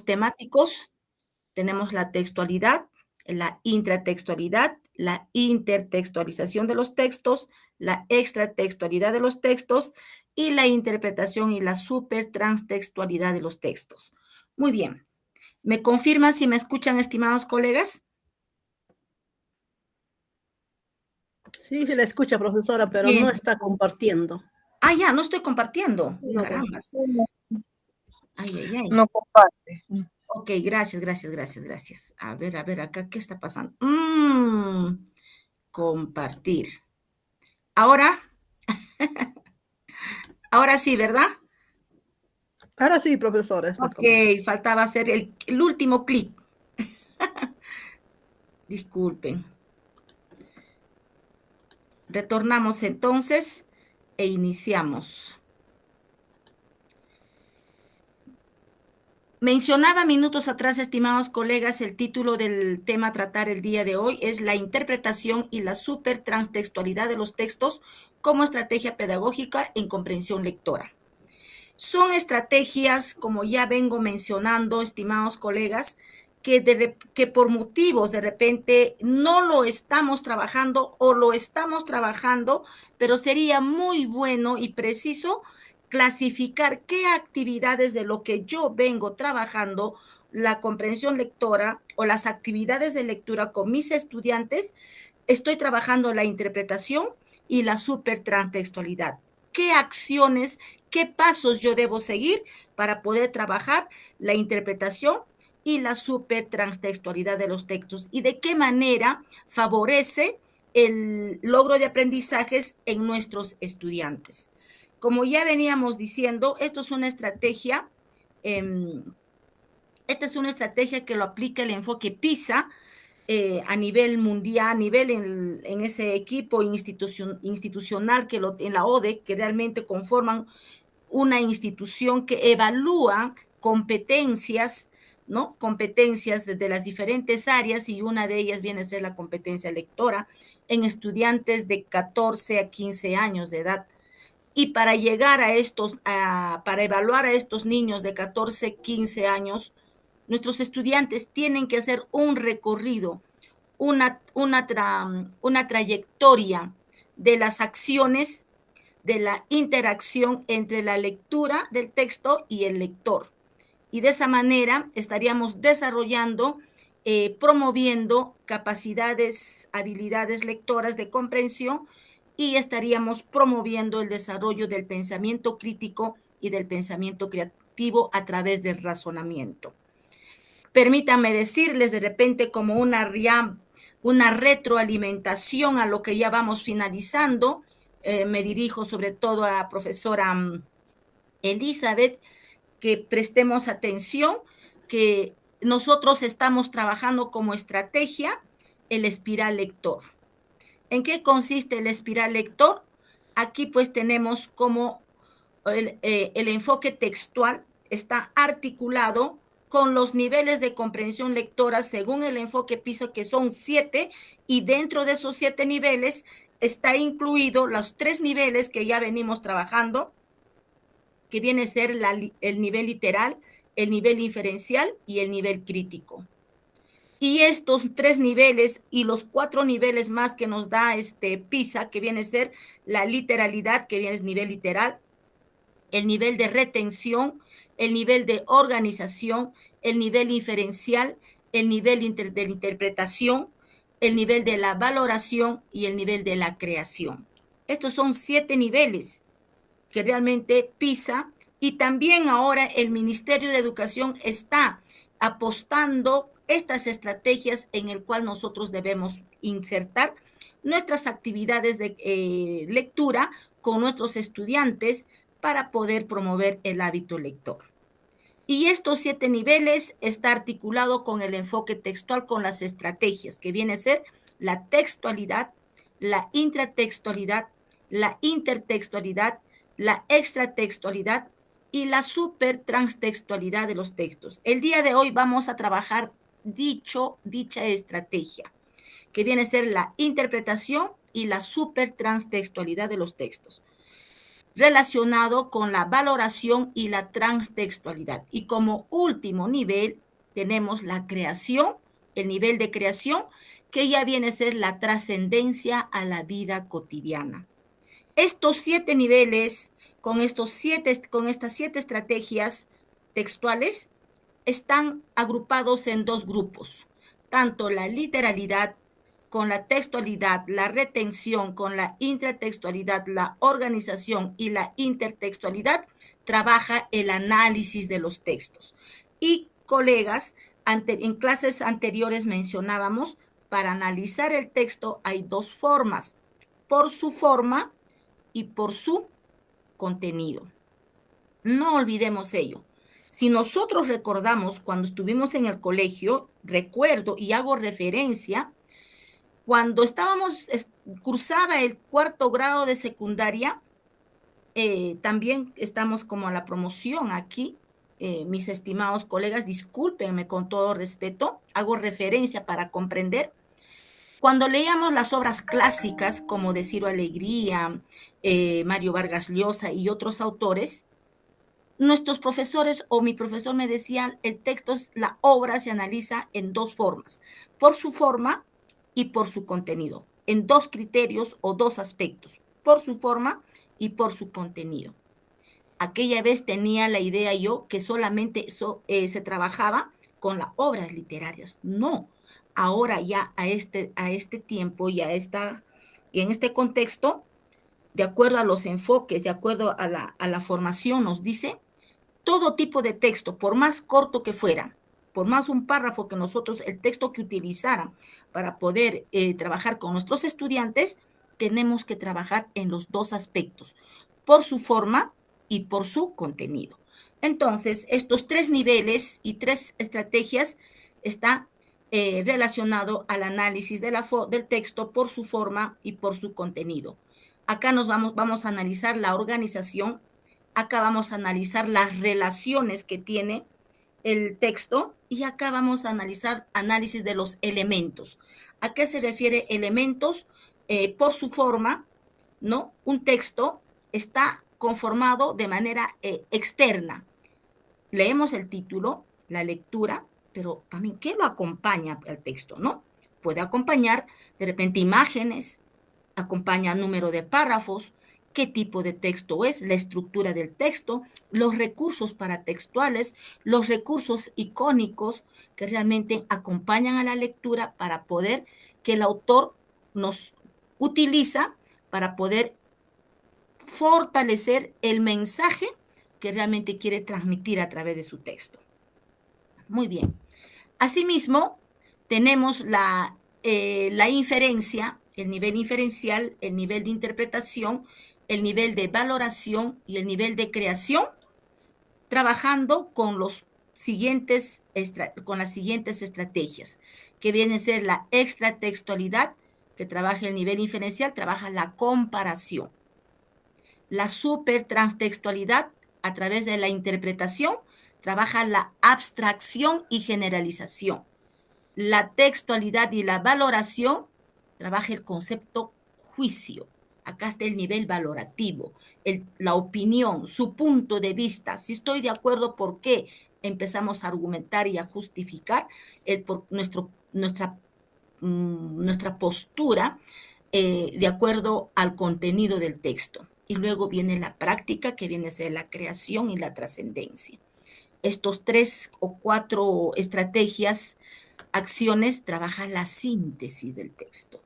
temáticos, tenemos la textualidad, la intratextualidad, la intertextualización de los textos, la extratextualidad de los textos y la interpretación y la supertranstextualidad de los textos. Muy bien. ¿Me confirman si me escuchan, estimados colegas? Sí, se la escucha, profesora, pero Bien. no está compartiendo. Ah, ya, no estoy compartiendo. No, Carambas. Ay, ay, ay. No comparte. Ok, gracias. A ver, acá, ¿qué está pasando? Compartir. Ahora, ahora sí, ¿verdad? Ahora sí, profesora, está Ok, compartiendo. faltaba hacer el último clic. Disculpen. Retornamos entonces e iniciamos. Mencionaba minutos atrás, estimados colegas, el título del tema a tratar el día de hoy es la interpretación y la supertranstextualidad de los textos como estrategia pedagógica en comprensión lectora. Son estrategias, como ya vengo mencionando, estimados colegas, que por motivos de repente no lo estamos trabajando o lo estamos trabajando, pero sería muy bueno y preciso clasificar qué actividades de lo que yo vengo trabajando, la comprensión lectora o las actividades de lectura con mis estudiantes, estoy trabajando la interpretación y la supertranstextualidad. ¿Qué acciones, qué pasos yo debo seguir para poder trabajar la interpretación y la supertranstextualidad de los textos? ¿Y de qué manera favorece el logro de aprendizajes en nuestros estudiantes? Como ya veníamos diciendo, esto es una estrategia, esta es una estrategia que lo aplica el enfoque PISA, a nivel mundial, a nivel en ese equipo institucional que en la ODE, que realmente conforman una institución que evalúa competencias, ¿no? Competencias de las diferentes áreas, y una de ellas viene a ser la competencia lectora en estudiantes de 14 a 15 años de edad. Y para llegar a para evaluar a estos niños de 14, 15 años, nuestros estudiantes tienen que hacer un recorrido, una trayectoria de las acciones, de la interacción entre la lectura del texto y el lector. Y de esa manera estaríamos desarrollando, promoviendo capacidades, habilidades lectoras de comprensión, y estaríamos promoviendo el desarrollo del pensamiento crítico y del pensamiento creativo a través del razonamiento. Permítanme decirles de repente como una retroalimentación a lo que ya vamos finalizando. Me dirijo sobre todo a la profesora Elizabeth, que prestemos atención, que nosotros estamos trabajando como estrategia el espiral lector. ¿En qué consiste el espiral lector? Aquí pues tenemos como el enfoque textual está articulado con los niveles de comprensión lectora según el enfoque PISA, que son 7, y dentro de esos 7 niveles está incluido los 3 niveles que ya venimos trabajando, que viene a ser el nivel literal, el nivel inferencial y el nivel crítico. Y estos 3 niveles y los 4 niveles más que nos da PISA, que viene a ser la literalidad, que viene a ser nivel literal, el nivel de retención, el nivel de organización, el nivel inferencial, el nivel de la interpretación, el nivel de la valoración y el nivel de la creación. Estos son 7 niveles que realmente PISA, y también ahora el Ministerio de Educación está apostando estas estrategias en el cual nosotros debemos insertar nuestras actividades de lectura con nuestros estudiantes para poder promover el hábito lector. Y estos 7 niveles está articulado con el enfoque textual, con las estrategias, que viene a ser la textualidad, la intratextualidad, la intertextualidad, la extratextualidad y la supertranstextualidad de los textos. El día de hoy vamos a trabajar dicha estrategia, que viene a ser la interpretación y la supertranstextualidad de los textos. relacionado con la valoración y la transtextualidad. Y como último nivel tenemos la creación, el nivel de creación, que ya viene a ser la trascendencia a la vida cotidiana. Estos 7 niveles, con estas 7 estrategias textuales, están agrupados en 2 grupos, tanto la literalidad con la textualidad, la retención con la intertextualidad, la organización y la intertextualidad, trabaja el análisis de los textos. Y colegas, en clases anteriores mencionábamos, para analizar el texto hay 2 formas, por su forma y por su contenido. No olvidemos ello. Si nosotros recordamos cuando estuvimos en el colegio, recuerdo y hago referencia, cuando cursaba el 4º grado de secundaria, también estamos como a la promoción aquí, mis estimados colegas, discúlpenme con todo respeto, hago referencia para comprender. Cuando leíamos las obras clásicas como de Ciro Alegría, Mario Vargas Llosa y otros autores, nuestros profesores o mi profesor me decía, el texto, la obra se analiza en 2 formas, por su forma y por su contenido, en 2 criterios o 2 aspectos, por su forma y por su contenido. Aquella vez tenía la idea yo que solamente se trabajaba con las obras literarias. No, ahora ya a este tiempo y en este contexto, de acuerdo a los enfoques, de acuerdo a la formación, nos dice todo tipo de texto, por más corto que fuera, por más un párrafo que nosotros, el texto que utilizaran para poder trabajar con nuestros estudiantes, tenemos que trabajar en los 2 aspectos, por su forma y por su contenido. Entonces, estos 3 niveles y 3 estrategias están relacionados al análisis del texto por su forma y por su contenido. Acá vamos a analizar la organización. Acá vamos a analizar las relaciones que tiene el texto y acá vamos a analizar análisis de los elementos. ¿A qué se refiere elementos? Por su forma, ¿no? Un texto está conformado de manera externa. Leemos el título, la lectura, pero también ¿qué lo acompaña al texto, no? Puede acompañar de repente imágenes, acompaña número de párrafos, qué tipo de texto es, la estructura del texto, los recursos paratextuales, los recursos icónicos que realmente acompañan a la lectura para poder que el autor nos utiliza para poder fortalecer el mensaje que realmente quiere transmitir a través de su texto. Muy bien. Asimismo, tenemos la inferencia, el nivel inferencial, el nivel de interpretación, el nivel de valoración y el nivel de creación, trabajando con las siguientes estrategias, que vienen a ser la extratextualidad, que trabaja el nivel inferencial, trabaja la comparación. La supertranstextualidad, a través de la interpretación, trabaja la abstracción y generalización. La textualidad y la valoración trabaja el concepto juicio. Acá está el nivel valorativo, la opinión, su punto de vista. Si estoy de acuerdo, ¿por qué? Empezamos a argumentar y a justificar nuestra postura de acuerdo al contenido del texto. Y luego viene la práctica, que viene a ser la creación y la trascendencia. Estos 3 o 4 estrategias, acciones, trabaja la síntesis del texto.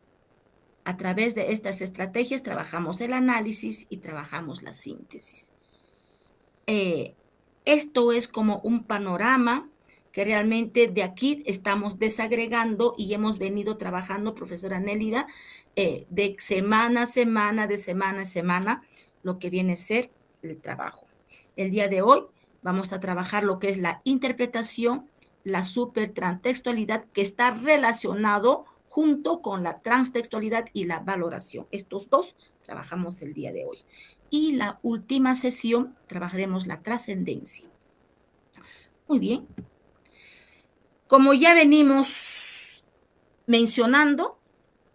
A través de estas estrategias trabajamos el análisis y trabajamos la síntesis. Esto es como un panorama que realmente de aquí estamos desagregando y hemos venido trabajando, profesora Nélida, de semana a semana, de semana a semana, lo que viene a ser el trabajo. El día de hoy vamos a trabajar lo que es la interpretación, la supertranstextualidad, que está relacionado junto con la transtextualidad y la valoración. Estos 2 trabajamos el día de hoy. Y la última sesión trabajaremos la trascendencia. Muy bien. Como ya venimos mencionando,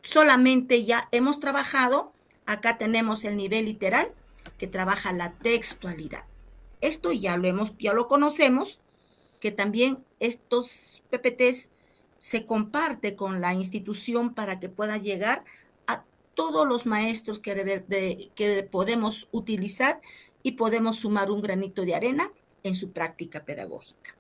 solamente ya hemos trabajado, acá tenemos el nivel literal, que trabaja la textualidad. Esto ya lo conocemos, que también estos PPTs se comparte con la institución para que pueda llegar a todos los maestros que podemos utilizar y podemos sumar un granito de arena en su práctica pedagógica.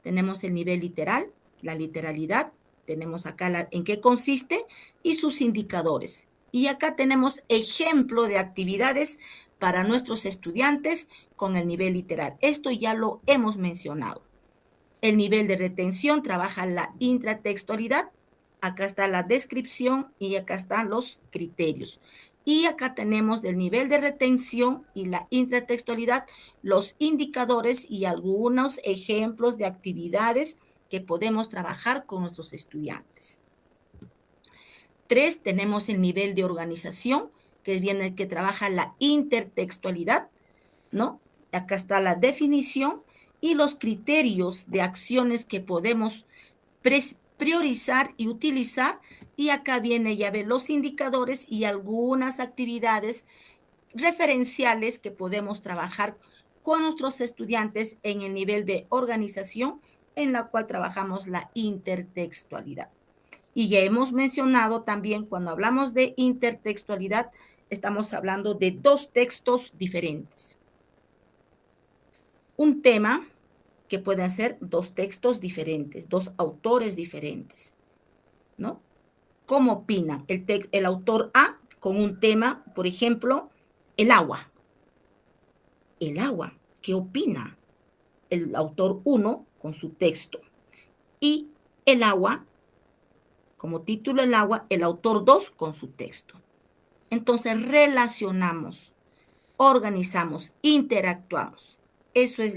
Tenemos el nivel literal, la literalidad, tenemos acá en qué consiste y sus indicadores. Y acá tenemos ejemplo de actividades para nuestros estudiantes con el nivel literal. Esto ya lo hemos mencionado. El nivel de retención trabaja la intratextualidad. Acá está la descripción y acá están los criterios. Y acá tenemos del nivel de retención y la intratextualidad los indicadores y algunos ejemplos de actividades que podemos trabajar con nuestros estudiantes. 3, tenemos el nivel de organización, que trabaja la intertextualidad, ¿no? Acá está la definición y los criterios de acciones que podemos priorizar y utilizar. Y acá viene ya ver los indicadores y algunas actividades referenciales que podemos trabajar con nuestros estudiantes en el nivel de organización, en la cual trabajamos la intertextualidad. Y ya hemos mencionado también, cuando hablamos de intertextualidad, estamos hablando de dos textos diferentes. Un tema que pueden ser dos textos diferentes, dos autores diferentes, ¿no? ¿Cómo opinan? El autor A con un tema, por ejemplo, el agua. El agua, ¿qué opina? El autor 1 con su texto. Y el agua, como título el agua, el autor 2 con su texto. Entonces relacionamos, organizamos, interactuamos. Eso es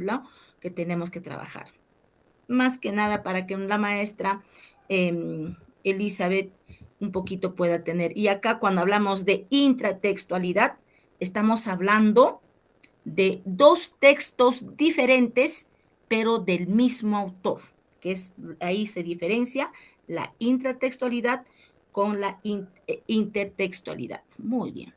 lo que tenemos que trabajar. Más que nada para que la maestra Elizabeth un poquito pueda tener. Y acá cuando hablamos de intratextualidad, estamos hablando de dos textos diferentes, pero del mismo autor, que es ahí se diferencia la intratextualidad con la intertextualidad. Muy bien.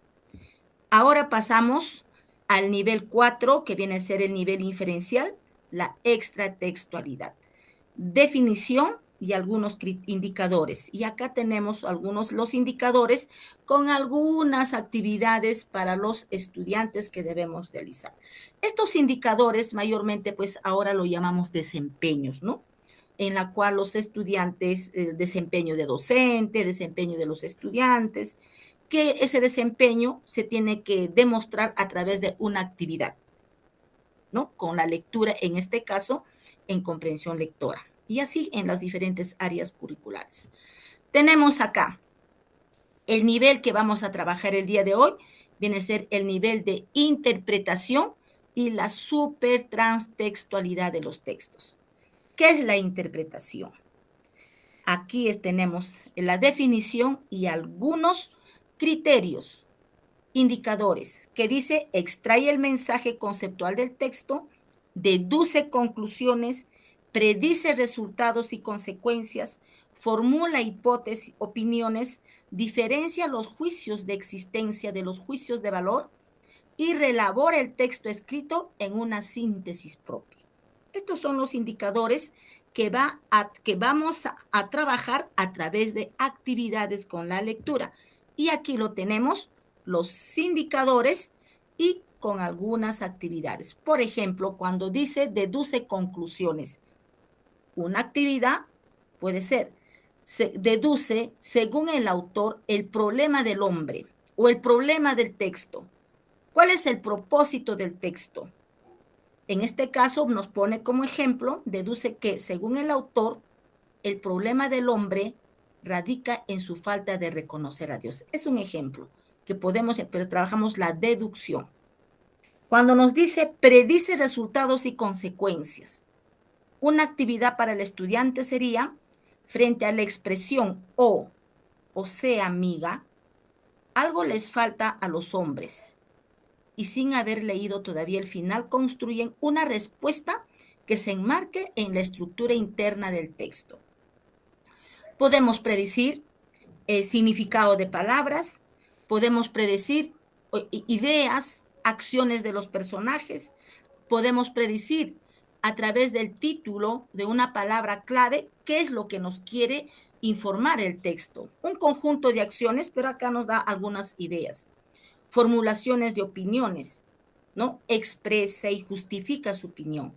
Ahora pasamos al nivel 4, que viene a ser el nivel inferencial, la extratextualidad. Definición y algunos indicadores. Y acá tenemos los indicadores con algunas actividades para los estudiantes que debemos realizar. Estos indicadores mayormente, pues ahora lo llamamos desempeños, ¿no? En la cual los estudiantes, desempeño de docente, desempeño de los estudiantes, que ese desempeño se tiene que demostrar a través de una actividad, ¿no? Con la lectura, en este caso, en comprensión lectora. Y así en las diferentes áreas curriculares. Tenemos acá el nivel que vamos a trabajar el día de hoy, viene a ser el nivel de interpretación y la supertranstextualidad de los textos. ¿Qué es la interpretación? Aquí tenemos la definición y algunos criterios, indicadores, que dice: extrae el mensaje conceptual del texto, deduce conclusiones, predice resultados y consecuencias, formula hipótesis, opiniones, diferencia los juicios de existencia de los juicios de valor y reelabora el texto escrito en una síntesis propia. Estos son los indicadores que vamos a trabajar a través de actividades con la lectura. Y aquí lo tenemos, los indicadores y con algunas actividades. Por ejemplo, cuando dice deduce conclusiones, una actividad puede ser, se deduce según el autor el problema del hombre o el problema del texto. ¿Cuál es el propósito del texto? En este caso nos pone como ejemplo, deduce que según el autor, el problema del hombre radica en su falta de reconocer a Dios. Es un ejemplo que podemos, pero trabajamos la deducción. Cuando nos dice predice resultados y consecuencias, una actividad para el estudiante sería, frente a la expresión o sea, amiga, algo les falta a los hombres y sin haber leído todavía el final, construyen una respuesta que se enmarque en la estructura interna del texto. Podemos predecir el significado de palabras, podemos predecir ideas, acciones de los personajes. Podemos predecir a través del título de una palabra clave qué es lo que nos quiere informar el texto. Un conjunto de acciones, pero acá nos da algunas ideas. Formulaciones de opiniones, ¿no? Expresa y justifica su opinión.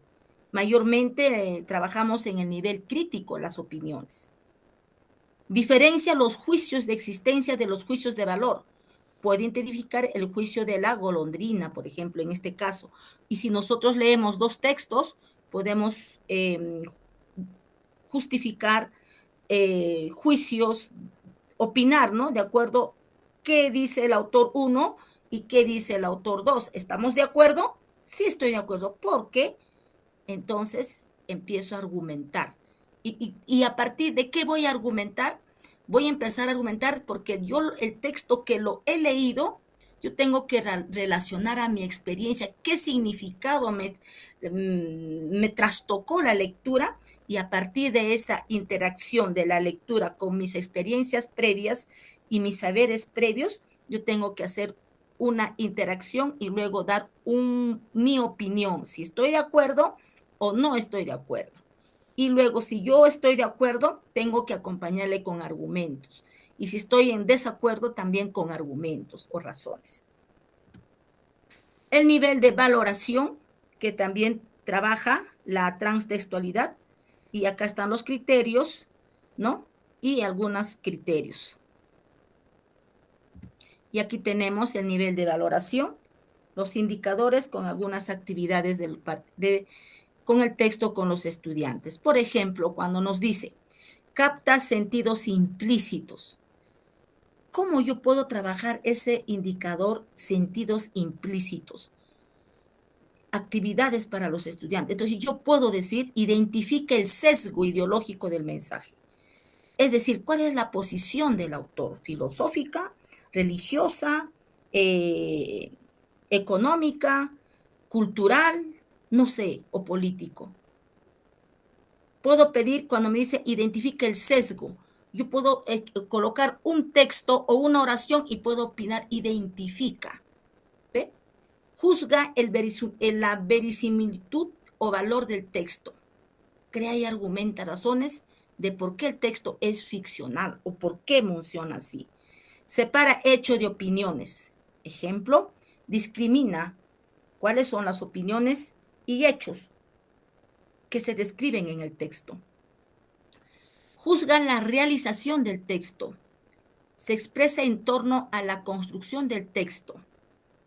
Mayormente trabajamos en el nivel crítico las opiniones. Diferencia los juicios de existencia de los juicios de valor. Puede identificar el juicio de la golondrina, por ejemplo, en este caso. Y si nosotros leemos dos textos, podemos justificar juicios, opinar, ¿no? De acuerdo qué dice el autor 1 y qué dice el autor 2. ¿Estamos de acuerdo? Sí estoy de acuerdo, porque entonces empiezo a argumentar. Y a partir de qué voy a argumentar, voy a empezar a argumentar porque yo el texto que lo he leído, yo tengo que relacionar a mi experiencia, qué significado me trastocó la lectura, y a partir de esa interacción de la lectura con mis experiencias previas y mis saberes previos, yo tengo que hacer una interacción y luego dar mi opinión, si estoy de acuerdo o no estoy de acuerdo. Y luego, si yo estoy de acuerdo, tengo que acompañarle con argumentos. Y si estoy en desacuerdo, también con argumentos o razones. El nivel de valoración, que también trabaja la transtextualidad. Y acá están los criterios, ¿no? Y algunos criterios. Y aquí tenemos el nivel de valoración, los indicadores con algunas actividades con el texto con los estudiantes. Por ejemplo, cuando nos dice, capta sentidos implícitos. ¿Cómo yo puedo trabajar ese indicador sentidos implícitos? Actividades para los estudiantes. Entonces yo puedo decir, identifica el sesgo ideológico del mensaje. Es decir, ¿cuál es la posición del autor? ¿Filosófica, religiosa, económica, cultural, no sé, o político? Puedo pedir, cuando me dice identifica el sesgo, yo puedo colocar un texto o una oración y puedo opinar identifica. ¿Ve? Juzga la verisimilitud o valor del texto. Crea y argumenta razones de por qué el texto es ficcional o por qué menciona así. Separa hecho de opiniones. Ejemplo, discrimina cuáles son las opiniones y hechos que se describen en el texto. Juzga la realización del texto. Se expresa en torno a la construcción del texto.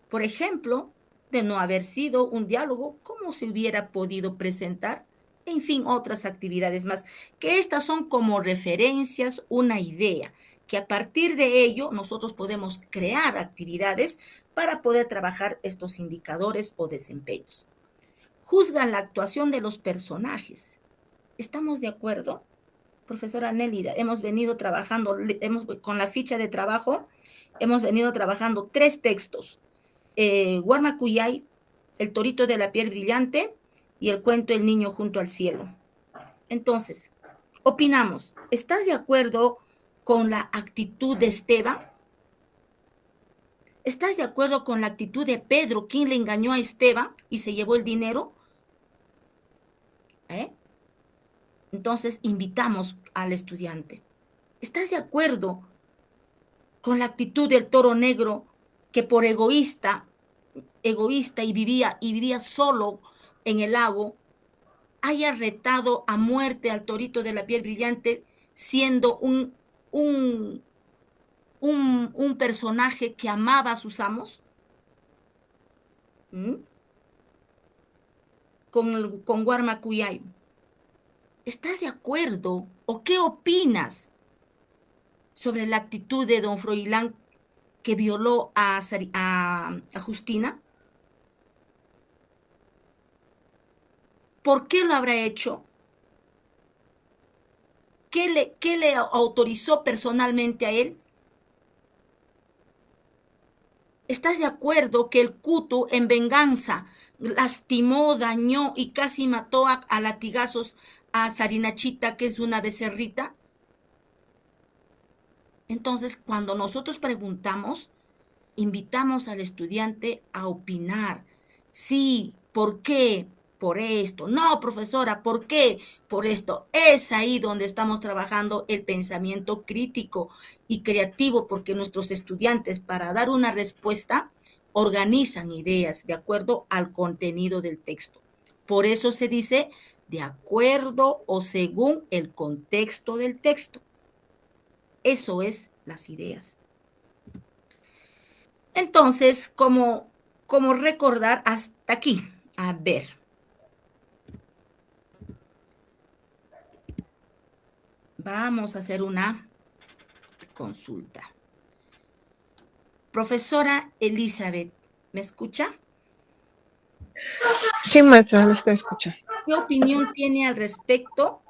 Por ejemplo, de no haber sido un diálogo, ¿cómo se hubiera podido presentar? En fin, otras actividades más, que estas son como referencias, una idea, que a partir de ello nosotros podemos crear actividades para poder trabajar estos indicadores o desempeños. Juzga la actuación de los personajes. ¿Estamos de acuerdo? Profesora Nélida, hemos venido trabajando, con la ficha de trabajo, hemos venido trabajando 3 textos. Guarmacuyay, El torito de la piel brillante y el cuento El niño junto al cielo. Entonces, opinamos, ¿estás de acuerdo con la actitud de Esteban? ¿Estás de acuerdo con la actitud de Pedro, quien le engañó a Esteban y se llevó el dinero? Entonces, invitamos al estudiante. ¿Estás de acuerdo con la actitud del toro negro que por egoísta y vivía solo en el lago, haya retado a muerte al torito de la piel brillante, siendo un personaje que amaba a sus amos? ¿Mm? Con Guarmacuyay. ¿Estás de acuerdo o qué opinas sobre la actitud de don Froilán que violó a Justina? ¿Por qué lo habrá hecho? ¿Qué le autorizó personalmente a él? ¿Estás de acuerdo que el Cuto, en venganza, lastimó, dañó y casi mató a latigazos a Sarinachita, que es una becerrita? Entonces, cuando nosotros preguntamos, invitamos al estudiante a opinar. Sí, ¿por qué? Por esto. No, profesora, ¿por qué? Por esto. Es ahí donde estamos trabajando el pensamiento crítico y creativo, porque nuestros estudiantes, para dar una respuesta, organizan ideas de acuerdo al contenido del texto. Por eso se dice de acuerdo o según el contexto del texto. Eso es las ideas. Entonces, como recordar hasta aquí. A ver. Vamos a hacer una consulta. Profesora Elizabeth, ¿me escucha? Sí, maestra, la estoy escuchando. ¿Qué opinión tiene al respecto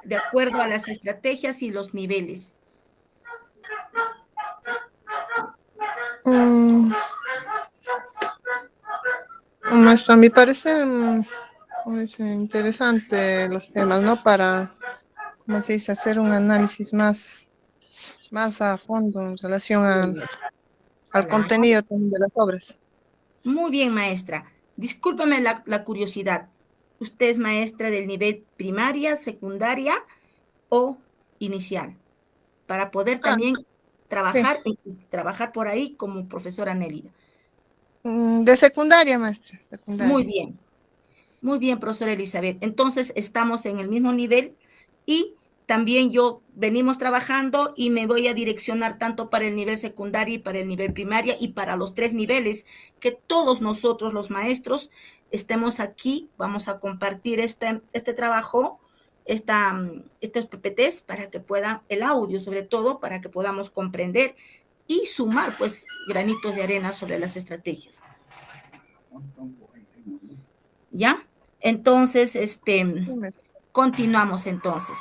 de acuerdo a las estrategias y los niveles? Maestra, a mi parecer es interesante los temas, ¿no? Para, ¿cómo se dice? Hacer un análisis más a fondo en relación al Claro. contenido también de las obras. Muy bien, maestra. Discúlpame la curiosidad. ¿Usted es maestra del nivel primaria, secundaria o inicial? Para poder Ah, también sí. trabajar por ahí como profesora Nélida. De secundaria, maestra, Muy secundaria. bien. Muy bien, profesora Elizabeth. Entonces, estamos en el mismo nivel y también yo venimos trabajando y me voy a direccionar tanto para el nivel secundario y para el nivel primaria y para los tres niveles, que todos nosotros los maestros estemos aquí, vamos a compartir este trabajo, estos PPTs para que puedan, el audio sobre todo, para que podamos comprender y sumar pues granitos de arena sobre las estrategias. ¿Ya? Entonces, Sí, maestra. continuamos entonces.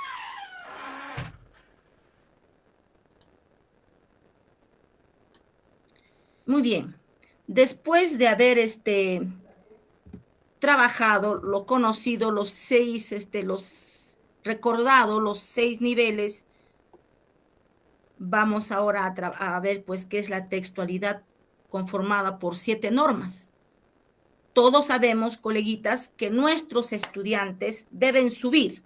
Muy bien. Después de haber trabajado, lo conocido, recordado los 6 niveles, vamos ahora a ver pues qué es la textualidad conformada por 7 normas. Todos sabemos, coleguitas, que nuestros estudiantes deben subir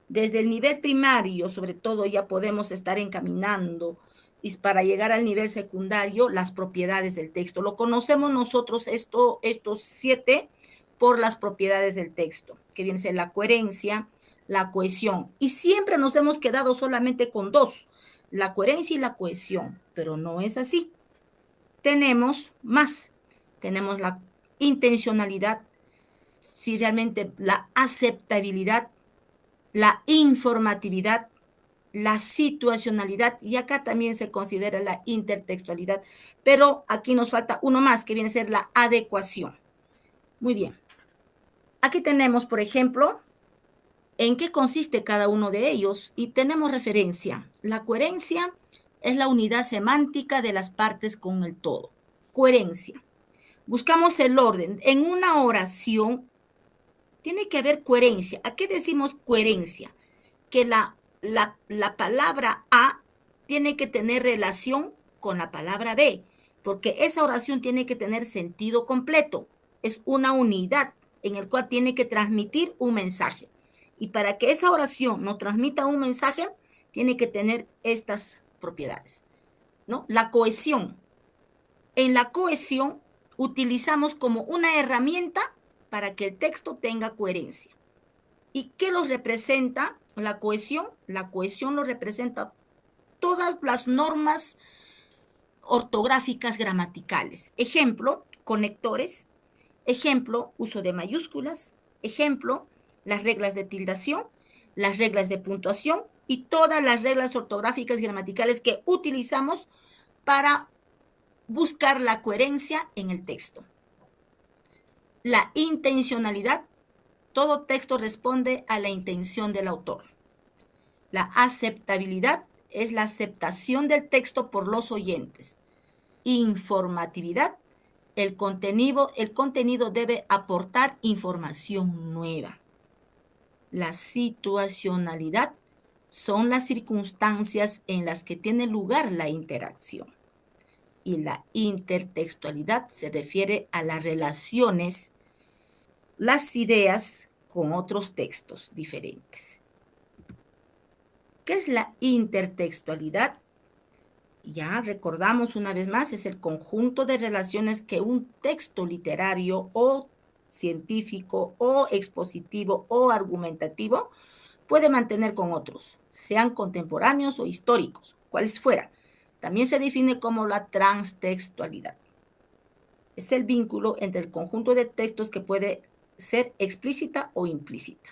desde el nivel primario, sobre todo ya podemos estar encaminando y para llegar al nivel secundario, las propiedades del texto. Lo conocemos nosotros estos 7 por las propiedades del texto, que viene a ser la coherencia, la cohesión. Y siempre nos hemos quedado solamente con 2, la coherencia y la cohesión, pero no es así. Tenemos más, tenemos la intencionalidad, si realmente la aceptabilidad, la informatividad, la situacionalidad y acá también se considera la intertextualidad, pero aquí nos falta uno más que viene a ser la adecuación. Muy bien. Aquí tenemos, por ejemplo, en qué consiste cada uno de ellos y tenemos referencia. La coherencia es la unidad semántica de las partes con el todo. Coherencia. Buscamos el orden. En una oración tiene que haber coherencia. ¿A qué decimos coherencia? Que la palabra A tiene que tener relación con la palabra B, porque esa oración tiene que tener sentido completo. Es una unidad en el cual tiene que transmitir un mensaje. Y para que esa oración nos transmita un mensaje, tiene que tener estas propiedades, ¿no? La cohesión. En la cohesión utilizamos como una herramienta para que el texto tenga coherencia. ¿Y qué los representa la cohesión? La cohesión lo representa todas las normas ortográficas gramaticales. Ejemplo, conectores. Ejemplo, uso de mayúsculas. Ejemplo, las reglas de tildación, las reglas de puntuación y todas las reglas ortográficas gramaticales que utilizamos para buscar la coherencia en el texto. La intencionalidad. Todo texto responde a la intención del autor. La aceptabilidad es la aceptación del texto por los oyentes. Informatividad, el contenido debe aportar información nueva. La situacionalidad son las circunstancias en las que tiene lugar la interacción. Y la intertextualidad se refiere a las relaciones, las ideas con otros textos diferentes. ¿Qué es la intertextualidad? Ya recordamos una vez más, es el conjunto de relaciones que un texto literario o científico o expositivo o argumentativo puede mantener con otros, sean contemporáneos o históricos, cuales fueran. También se define como la transtextualidad. Es el vínculo entre el conjunto de textos que puede ser explícita o implícita.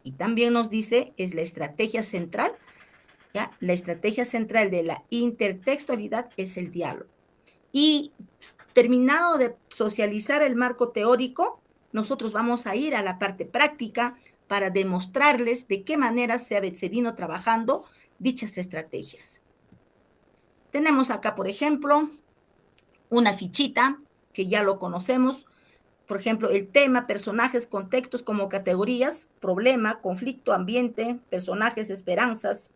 Y también nos dice, es la estrategia central. ¿Ya? La estrategia central de la intertextualidad es el diálogo. Y terminado de socializar el marco teórico, nosotros vamos a ir a la parte práctica para demostrarles de qué manera se vino trabajando dichas estrategias. Tenemos acá, por ejemplo, una fichita que ya lo conocemos. Por ejemplo, el tema, personajes, contextos como categorías, problema, conflicto, ambiente, personajes, esperanzas,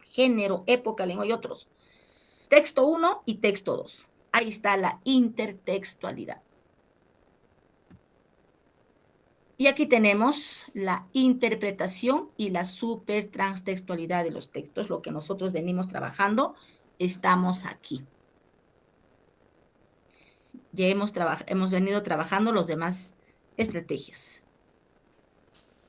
género, época, lengua y otros. Texto 1 y texto 2. Ahí está la intertextualidad. Y aquí tenemos la interpretación y la supertranstextualidad de los textos, lo que nosotros venimos trabajando, estamos aquí. Ya hemos venido trabajando las demás estrategias.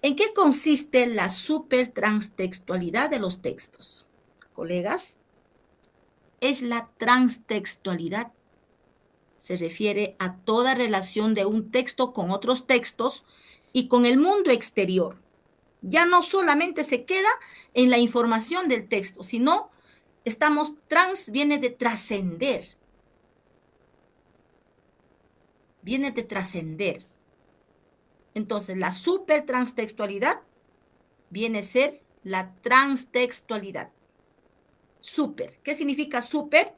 ¿En qué consiste la supertranstextualidad de los textos? Colegas, es la transtextualidad. Se refiere a toda relación de un texto con otros textos y con el mundo exterior. Ya no solamente se queda en la información del texto, sino viene de trascender. Viene de trascender. Entonces, la supertranstextualidad viene a ser la transtextualidad. Super. ¿Qué significa super?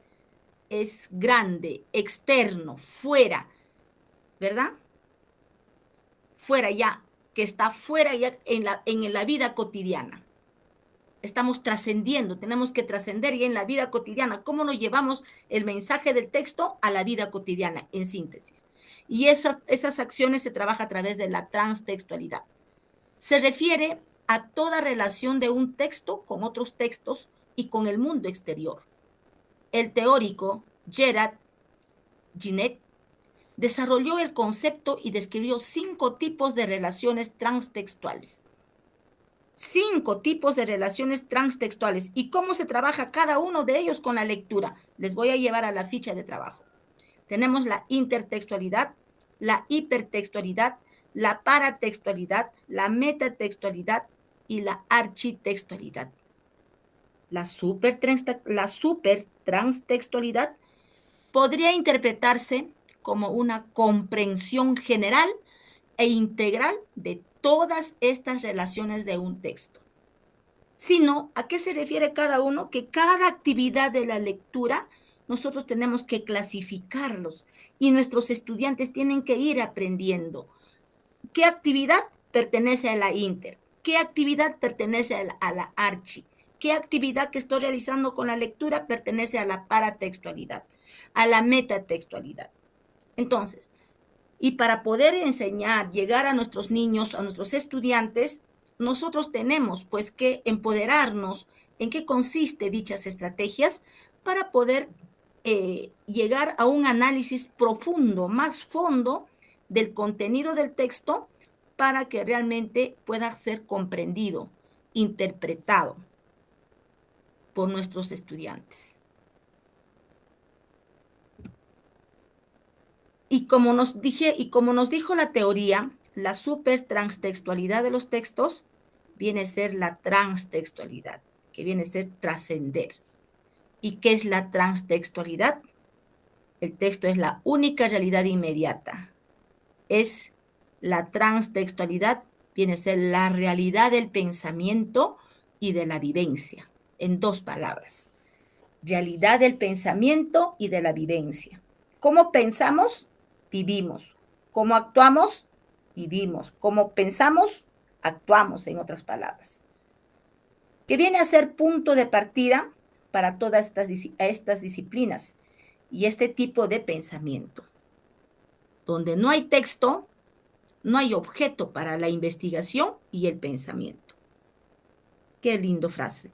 Es grande, externo, fuera, ¿verdad? Fuera ya, que está fuera ya en la vida cotidiana. Estamos trascendiendo, tenemos que trascender ya en la vida cotidiana. ¿Cómo nos llevamos el mensaje del texto a la vida cotidiana, en síntesis? Y esas acciones se trabaja a través de la transtextualidad. Se refiere a toda relación de un texto con otros textos y con el mundo exterior. El teórico Gerard Ginette desarrolló el concepto y describió 5 tipos de relaciones transtextuales. 5 tipos de relaciones transtextuales. ¿Y cómo se trabaja cada uno de ellos con la lectura? Les voy a llevar a la ficha de trabajo. Tenemos la intertextualidad, la hipertextualidad, la paratextualidad, la metatextualidad y la architextualidad. La supertranstextualidad podría interpretarse como una comprensión general e integral de todas estas relaciones de un texto. Sino, ¿a qué se refiere cada uno? Que cada actividad de la lectura nosotros tenemos que clasificarlos y nuestros estudiantes tienen que ir aprendiendo qué actividad pertenece a la inter, qué actividad pertenece a la archi, qué actividad que estoy realizando con la lectura pertenece a la paratextualidad, a la metatextualidad. Entonces, y para poder enseñar, llegar a nuestros niños, a nuestros estudiantes, nosotros tenemos pues que empoderarnos en qué consiste dichas estrategias para poder llegar a un análisis profundo, más fondo del contenido del texto para que realmente pueda ser comprendido, interpretado por nuestros estudiantes. Y como nos dijo la teoría, la supertranstextualidad de los textos viene a ser la transtextualidad, que viene a ser trascender. ¿Y qué es la transtextualidad? El texto es la única realidad inmediata. Es la transtextualidad, viene a ser la realidad del pensamiento y de la vivencia, en 2 palabras. Realidad del pensamiento y de la vivencia. ¿Cómo pensamos? Vivimos. ¿Cómo actuamos? Vivimos. ¿Cómo pensamos? Actuamos, en otras palabras. Que viene a ser punto de partida para todas estas disciplinas y este tipo de pensamiento. Donde no hay texto, no hay objeto para la investigación y el pensamiento. Qué lindo frase.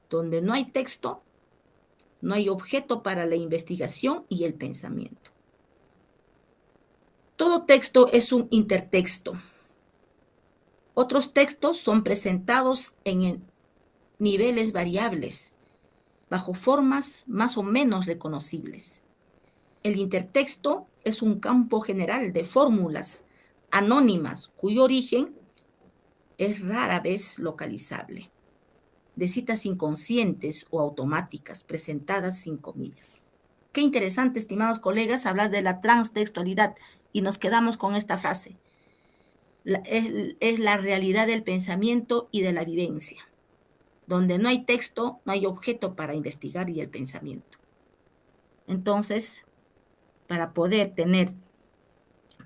Donde no hay texto, no hay objeto para la investigación y el pensamiento. Todo texto es un intertexto. Otros textos son presentados en niveles variables, bajo formas más o menos reconocibles. El intertexto es un campo general de fórmulas anónimas cuyo origen es rara vez localizable, de citas inconscientes o automáticas presentadas sin comillas. Qué interesante, estimados colegas, hablar de la transtextualidad y nos quedamos con esta frase. Es la realidad del pensamiento y de la vivencia. Donde no hay texto, no hay objeto para investigar y el pensamiento. Entonces, para poder tener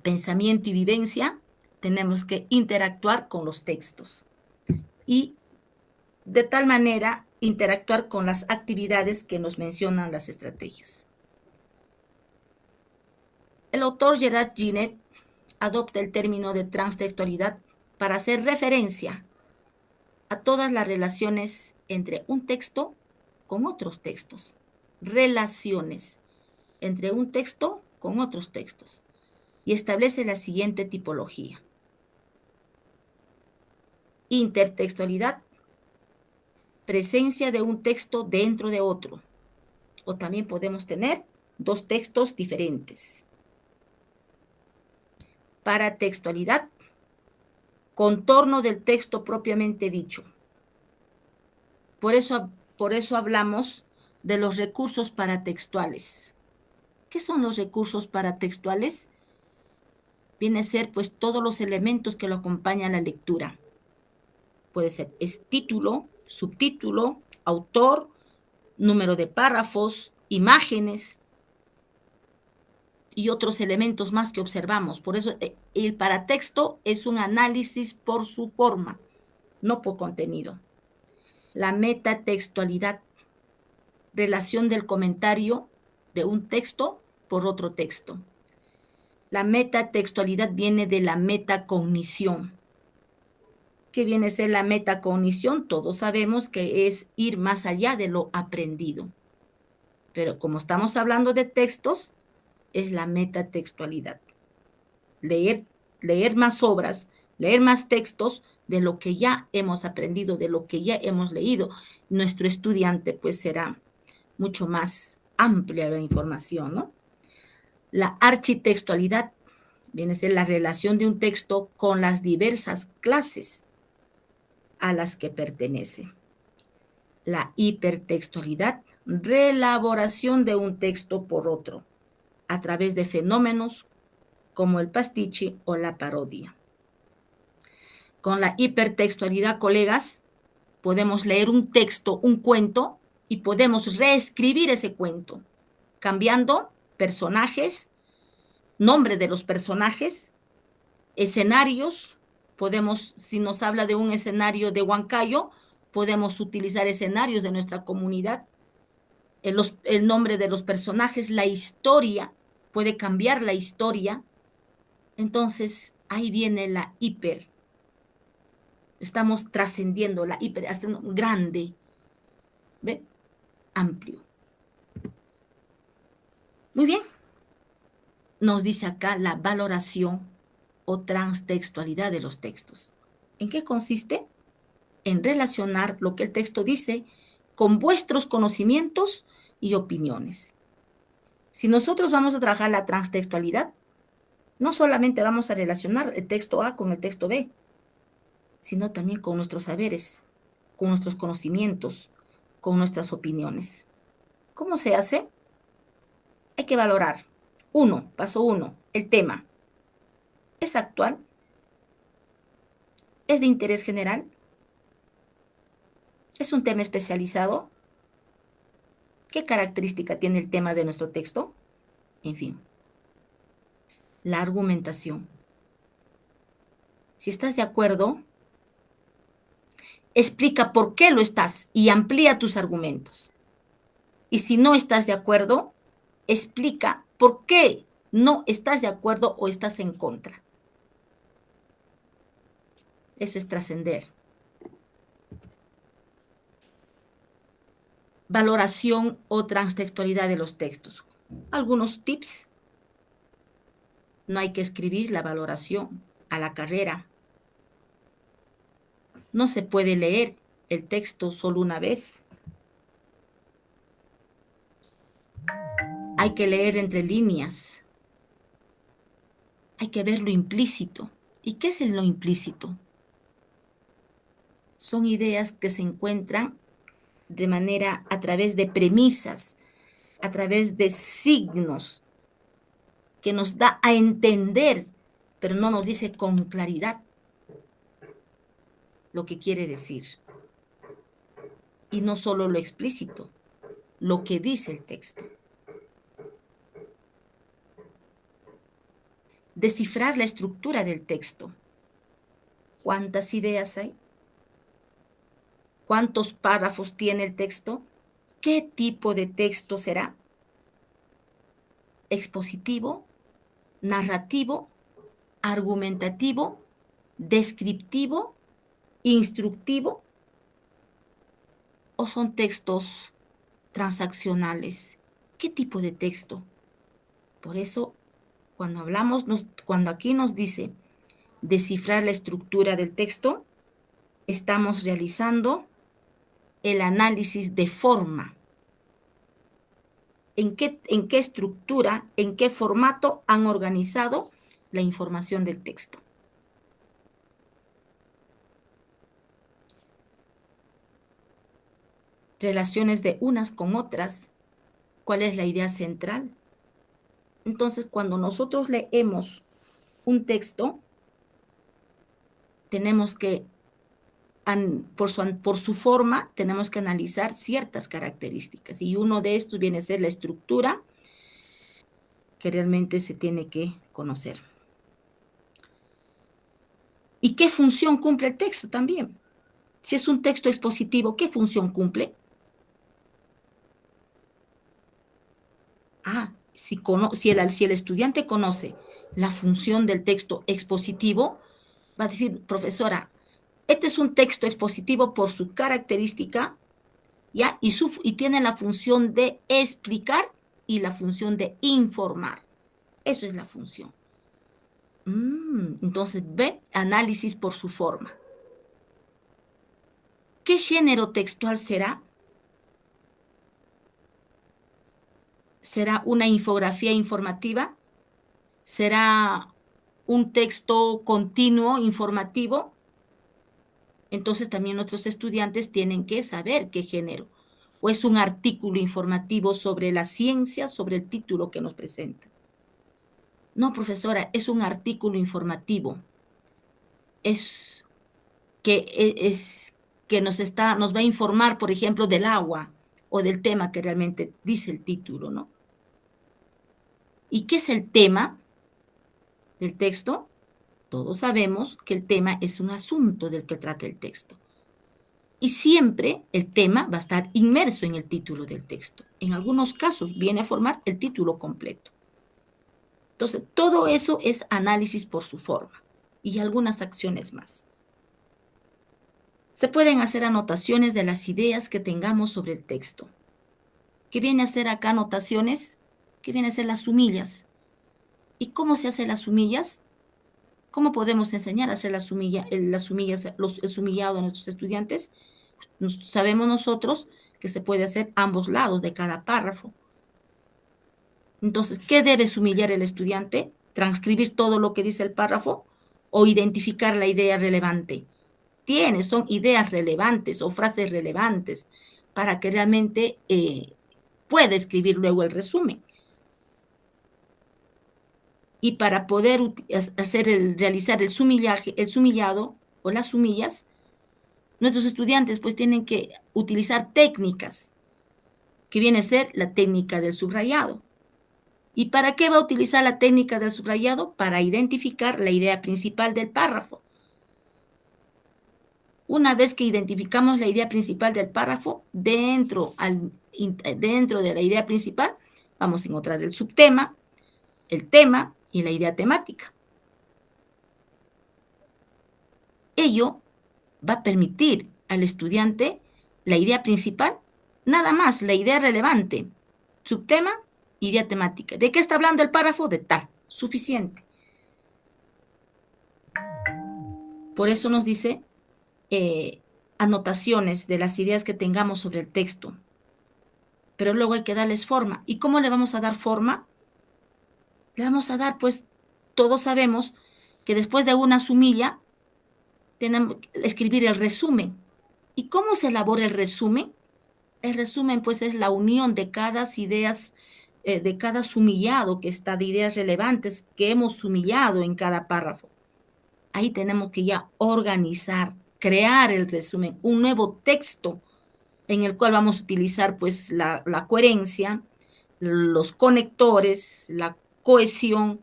pensamiento y vivencia, tenemos que interactuar con los textos y de tal manera interactuar con las actividades que nos mencionan las estrategias. El autor Gerard Ginet adopta el término de transtextualidad para hacer referencia a todas las relaciones entre un texto con otros textos. Relaciones entre un texto con otros textos. Y establece la siguiente tipología. Intertextualidad, presencia de un texto dentro de otro. O también podemos tener dos textos diferentes. Paratextualidad, contorno del texto propiamente dicho. Por eso hablamos de los recursos paratextuales. ¿Qué son los recursos paratextuales? Viene a ser pues todos los elementos que lo acompañan a la lectura. Puede ser título, subtítulo, autor, número de párrafos, imágenes y otros elementos más que observamos. Por eso el paratexto es un análisis por su forma, no por contenido. La metatextualidad, relación del comentario de un texto por otro texto. La metatextualidad viene de la metacognición. ¿Qué viene a ser la metacognición? Todos sabemos que es ir más allá de lo aprendido. Pero como estamos hablando de textos, es la metatextualidad. Leer más obras, leer más textos de lo que ya hemos aprendido, de lo que ya hemos leído. Nuestro estudiante pues será mucho más amplia la información, ¿no? La architextualidad viene a ser la relación de un texto con las diversas clases a las que pertenece. La hipertextualidad, reelaboración de un texto por otro, a través de fenómenos como el pastiche o la parodia. Con la hipertextualidad, colegas, podemos leer un texto, un cuento, y podemos reescribir ese cuento, cambiando personajes, nombre de los personajes, escenarios. Podemos, si nos habla de un escenario de Huancayo, podemos utilizar escenarios de nuestra comunidad, el nombre de los personajes, la historia, puede cambiar la historia. Entonces, ahí viene la hiper. Estamos trascendiendo la hiper, haciendo grande, ¿ve? Amplio. Muy bien. Nos dice acá la valoración o transtextualidad de los textos. ¿En qué consiste? En relacionar lo que el texto dice con vuestros conocimientos y opiniones. Si nosotros vamos a trabajar la transtextualidad, no solamente vamos a relacionar el texto A con el texto B, sino también con nuestros saberes, con nuestros conocimientos, con nuestras opiniones. ¿Cómo se hace? Hay que valorar. Paso 1, el tema. ¿Es actual? ¿Es de interés general? ¿Es un tema especializado? ¿Qué característica tiene el tema de nuestro texto? En fin. La argumentación. Si estás de acuerdo, explica por qué lo estás y amplía tus argumentos. Y si no estás de acuerdo, explica por qué no estás de acuerdo o estás en contra. Eso es trascender. Valoración o transtextualidad de los textos. Algunos tips. No hay que escribir la valoración a la carrera. No se puede leer el texto solo una vez. Hay que leer entre líneas. Hay que ver lo implícito. ¿Y qué es lo implícito? Son ideas que se encuentran de manera a través de premisas, a través de signos, que nos da a entender, pero no nos dice con claridad lo que quiere decir. Y no solo lo explícito, lo que dice el texto. Descifrar la estructura del texto. ¿Cuántas ideas hay? ¿Cuántos párrafos tiene el texto? ¿Qué tipo de texto será? ¿Expositivo? ¿Narrativo? ¿Argumentativo? ¿Descriptivo? ¿Instructivo? ¿O son textos transaccionales? ¿Qué tipo de texto? Por eso, cuando hablamos, cuando aquí nos dice descifrar la estructura del texto, estamos realizando el análisis de forma. ¿En qué estructura, en qué formato han organizado la información del texto? Relaciones de unas con otras. ¿Cuál es la idea central? Entonces, cuando nosotros leemos un texto, tenemos que, por su forma, tenemos que analizar ciertas características. Y uno de estos viene a ser la estructura que realmente se tiene que conocer. ¿Y qué función cumple el texto también? Si es un texto expositivo, ¿qué función cumple? Si el estudiante conoce la función del texto expositivo, va a decir, profesora, este es un texto expositivo por su característica, ¿ya? Y tiene la función de explicar y la función de informar. Eso es la función. Entonces, ve, análisis por su forma. ¿Qué género textual será? ¿Será una infografía informativa? ¿Será un texto continuo informativo? Entonces también nuestros estudiantes tienen que saber qué género. ¿O es un artículo informativo sobre la ciencia, sobre el título que nos presenta? No, profesora, es un artículo informativo. Es que nos va a informar, por ejemplo, del agua o del tema que realmente dice el título, ¿no? ¿Y qué es el tema del texto? Todos sabemos que el tema es un asunto del que trata el texto. Y siempre el tema va a estar inmerso en el título del texto. En algunos casos viene a formar el título completo. Entonces, todo eso es análisis por su forma y algunas acciones más. Se pueden hacer anotaciones de las ideas que tengamos sobre el texto. ¿Qué viene a ser acá anotaciones? ¿Qué viene a ser las sumillas? ¿Y cómo se hacen las sumillas? ¿Cómo podemos enseñar a hacer el sumillado a nuestros estudiantes? Sabemos nosotros que se puede hacer ambos lados de cada párrafo. Entonces, ¿qué debe sumillar el estudiante? ¿Transcribir todo lo que dice el párrafo o identificar la idea relevante? Son ideas relevantes o frases relevantes para que realmente pueda escribir luego el resumen. Y para poder realizar el sumillado o las sumillas, nuestros estudiantes pues tienen que utilizar técnicas, que viene a ser la técnica del subrayado. ¿Y para qué va a utilizar la técnica del subrayado? Para identificar la idea principal del párrafo. Una vez que identificamos la idea principal del párrafo, dentro de la idea principal, Vamos a encontrar el subtema, el tema y la idea temática. Ello va a permitir al estudiante la idea principal, nada más, la idea relevante, subtema, idea temática. ¿De qué está hablando el párrafo? De tal, suficiente. Por eso nos dice anotaciones de las ideas que tengamos sobre el texto. Pero luego hay que darles forma. ¿Y cómo le vamos a dar forma? Le vamos a dar, pues, todos sabemos que después de una sumilla tenemos que escribir el resumen. ¿Y cómo se elabora el resumen? El resumen, pues, es la unión de cada ideas, de cada sumillado que está, de ideas relevantes que hemos sumillado en cada párrafo. Ahí tenemos que ya organizar, crear el resumen, un nuevo texto en el cual vamos a utilizar, pues, la coherencia, los conectores, la cohesión,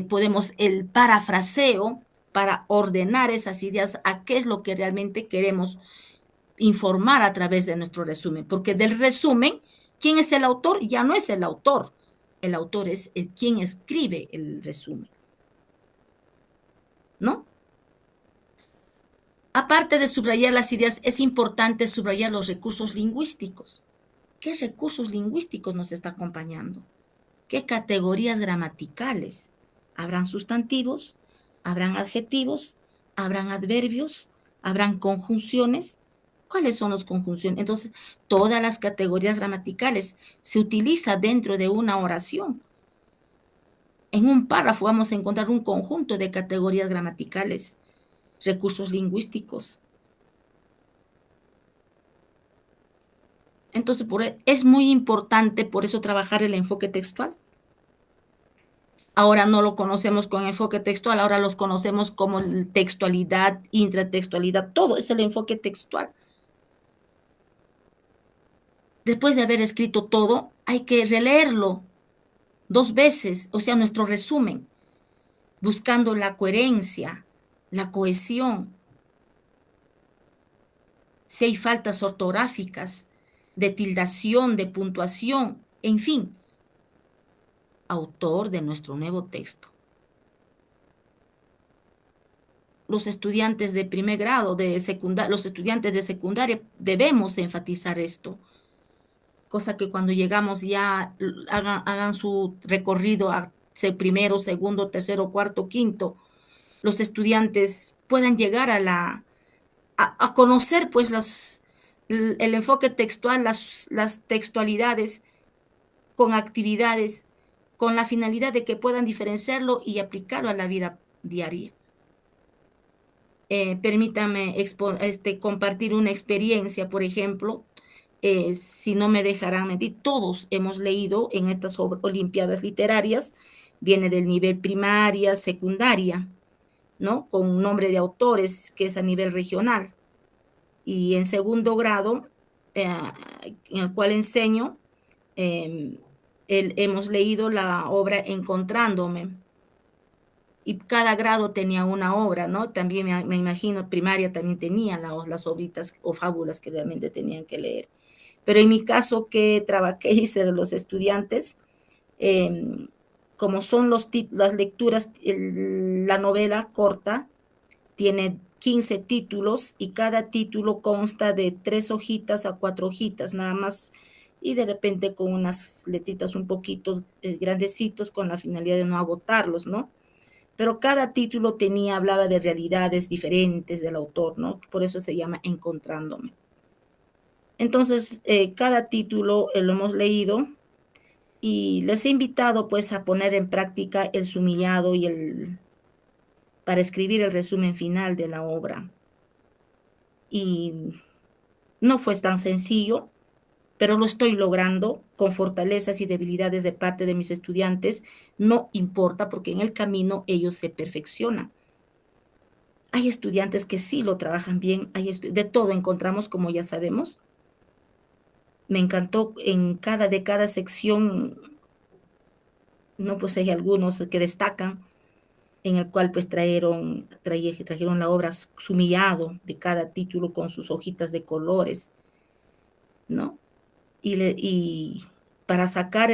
podemos el parafraseo para ordenar esas ideas a qué es lo que realmente queremos informar a través de nuestro resumen, porque del resumen, ¿quién es el autor? Ya no es el autor es el quien escribe el resumen, ¿no? Aparte de subrayar las ideas, es importante subrayar los recursos lingüísticos. ¿Qué recursos lingüísticos nos está acompañando? ¿Qué categorías gramaticales? ¿Habrán sustantivos? ¿Habrán adjetivos? ¿Habrán adverbios? ¿Habrán conjunciones? ¿Cuáles son las conjunciones? Entonces, todas las categorías gramaticales se utiliza dentro de una oración. En un párrafo vamos a encontrar un conjunto de categorías gramaticales, recursos lingüísticos. Entonces, es muy importante por eso trabajar el enfoque textual. Ahora no lo conocemos con enfoque textual, ahora los conocemos como textualidad, intratextualidad, todo es el enfoque textual. Después de haber escrito todo, hay que releerlo 2 veces, o sea, nuestro resumen, buscando la coherencia, la cohesión. Si hay faltas ortográficas, de tildación, de puntuación, en fin, autor de nuestro nuevo texto. Los estudiantes de primer grado, los estudiantes de secundaria, debemos enfatizar esto. Cosa que cuando llegamos ya hagan su recorrido a primero, segundo, tercero, cuarto, quinto, los estudiantes puedan llegar a conocer pues el enfoque textual, las textualidades con actividades, con la finalidad de que puedan diferenciarlo y aplicarlo a la vida diaria. Permítame compartir una experiencia, por ejemplo, si no me dejarán mentir, todos hemos leído en estas olimpiadas literarias, viene del nivel primaria, secundaria, ¿no? Con un nombre de autores que es a nivel regional. Y en segundo grado, en el cual enseño, hemos leído la obra Encontrándome. Y cada grado tenía una obra, ¿no? También me imagino, primaria también tenía las obritas o fábulas que realmente tenían que leer. Pero en mi caso, que hice los estudiantes, como son las lecturas, la novela corta tiene 15 títulos y cada título consta de 3 hojitas a 4 hojitas, nada más, y de repente con unas letritas un poquito grandecitos con la finalidad de no agotarlos, ¿no? Pero cada título hablaba de realidades diferentes del autor, ¿no? Por eso se llama Encontrándome. Entonces, cada título lo hemos leído y les he invitado pues a poner en práctica el sumillado para escribir el resumen final de la obra. Y no fue tan sencillo, pero lo estoy logrando con fortalezas y debilidades de parte de mis estudiantes. No importa, porque en el camino ellos se perfeccionan. Hay estudiantes que sí lo trabajan bien, de todo encontramos, como ya sabemos. Me encantó de cada sección, no, pues hay algunos que destacan, en el cual pues trajeron la obra sumillado de cada título con sus hojitas de colores, ¿no? Y para sacar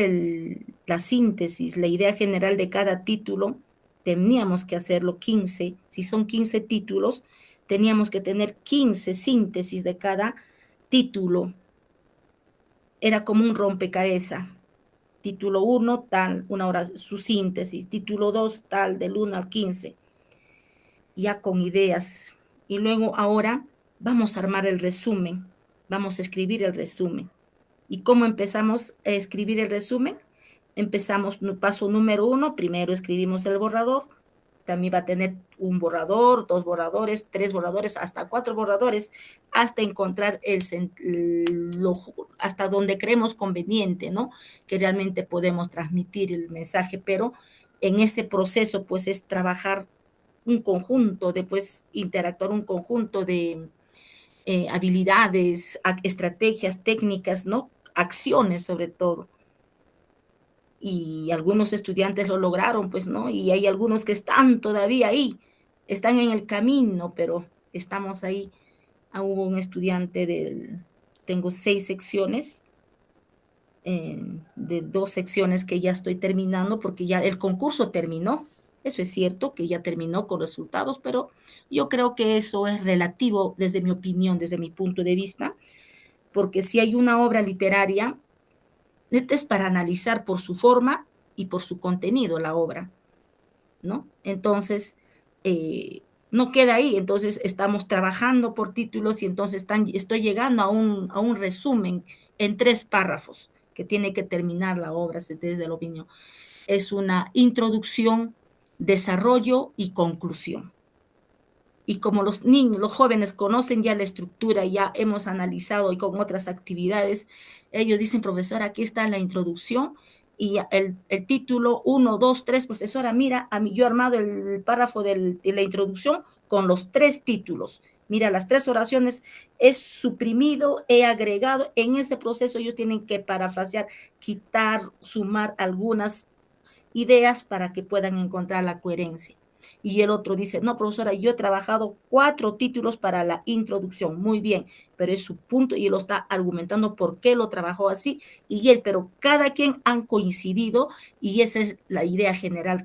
la síntesis, la idea general de cada título, teníamos que hacerlo 15. Si son 15 títulos, teníamos que tener 15 síntesis de cada título. Era como un rompecabezas. Título 1, tal, una hora su síntesis. Título 2, tal, del 1 al 15. Ya con ideas. Y luego ahora vamos a armar el resumen. Vamos a escribir el resumen. ¿Y cómo empezamos a escribir el resumen? Empezamos, paso número 1, primero escribimos el borrador. También va a tener un borrador, 2 borradores, 3 borradores, hasta 4 borradores, hasta encontrar hasta donde creemos conveniente, ¿no? Que realmente podemos transmitir el mensaje, pero en ese proceso, pues, es trabajar un conjunto, después interactuar un conjunto de habilidades, estrategias, técnicas, ¿no? Acciones sobre todo. Y algunos estudiantes lo lograron, pues, ¿no? Y hay algunos que están todavía ahí, están en el camino, pero estamos ahí. Hubo un estudiante tengo 6 secciones, de 2 secciones que ya estoy terminando porque ya el concurso terminó. Eso es cierto, que ya terminó con resultados, pero yo creo que eso es relativo desde mi opinión, desde mi punto de vista, porque si hay una obra literaria, es para analizar por su forma y por su contenido la obra, ¿no? Entonces, no queda ahí, entonces estamos trabajando por títulos y entonces estoy llegando a un resumen en 3 párrafos que tiene que terminar la obra desde la opinión. Es una introducción, desarrollo y conclusión. Y como los niños, los jóvenes conocen ya la estructura, ya hemos analizado y con otras actividades, ellos dicen, profesora, aquí está la introducción y el título 1, 2, 3, profesora, mira, yo he armado el párrafo de la introducción con los 3 títulos. Mira, las 3 oraciones he suprimido, he agregado. En ese proceso ellos tienen que parafrasear, quitar, sumar algunas ideas para que puedan encontrar la coherencia. Y el otro dice, no, profesora, yo he trabajado 4 títulos para la introducción, muy bien, pero es su punto y él lo está argumentando por qué lo trabajó así, pero cada quien han coincidido y esa es la idea general.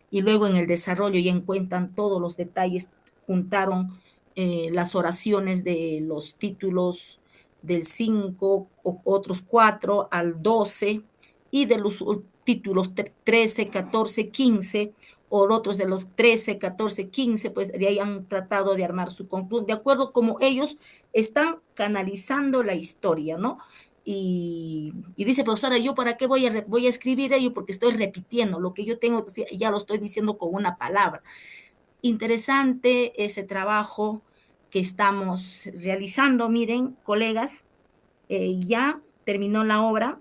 Y luego en el desarrollo ya encuentran todos los detalles, juntaron las oraciones de los títulos del 5, otros 4 al 12 y de los títulos 13, 14, 15 o otros de los 13, 14, 15, pues de ahí han tratado de armar su conclusión, de acuerdo como ellos están canalizando la historia, ¿no? Y dice, profesora, ¿yo para qué voy a escribir ello? Porque estoy repitiendo lo que yo tengo, ya lo estoy diciendo con una palabra. Interesante ese trabajo que estamos realizando, miren, colegas, ya terminó la obra,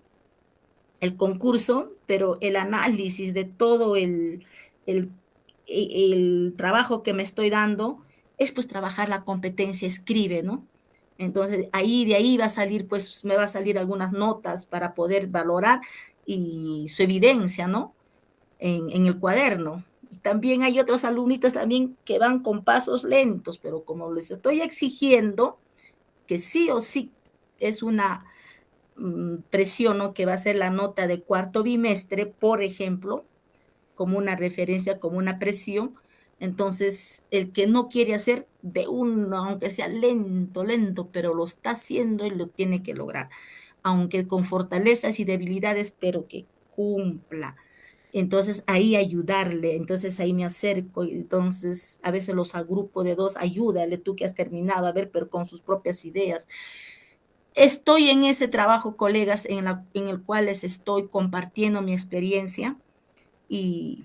el concurso, pero el análisis de todo el, el trabajo que me estoy dando es pues trabajar la competencia escribe, ¿no? Entonces, de ahí va a salir, pues me va a salir algunas notas para poder valorar y su evidencia, ¿no? En el cuaderno. También hay otros alumnitos también que van con pasos lentos, pero como les estoy exigiendo que sí o sí es una presiono que va a ser la nota de cuarto bimestre, por ejemplo, como una referencia, como una presión. Entonces, el que no quiere hacer de uno, aunque sea lento, lento, pero lo está haciendo y lo tiene que lograr, aunque con fortalezas y debilidades, pero que cumpla. Entonces ahí ayudarle, entonces ahí me acerco, entonces a veces los agrupo de 2, ayúdale tú que has terminado, a ver, pero con sus propias ideas. Estoy en ese trabajo, colegas, en el cual les estoy compartiendo mi experiencia y,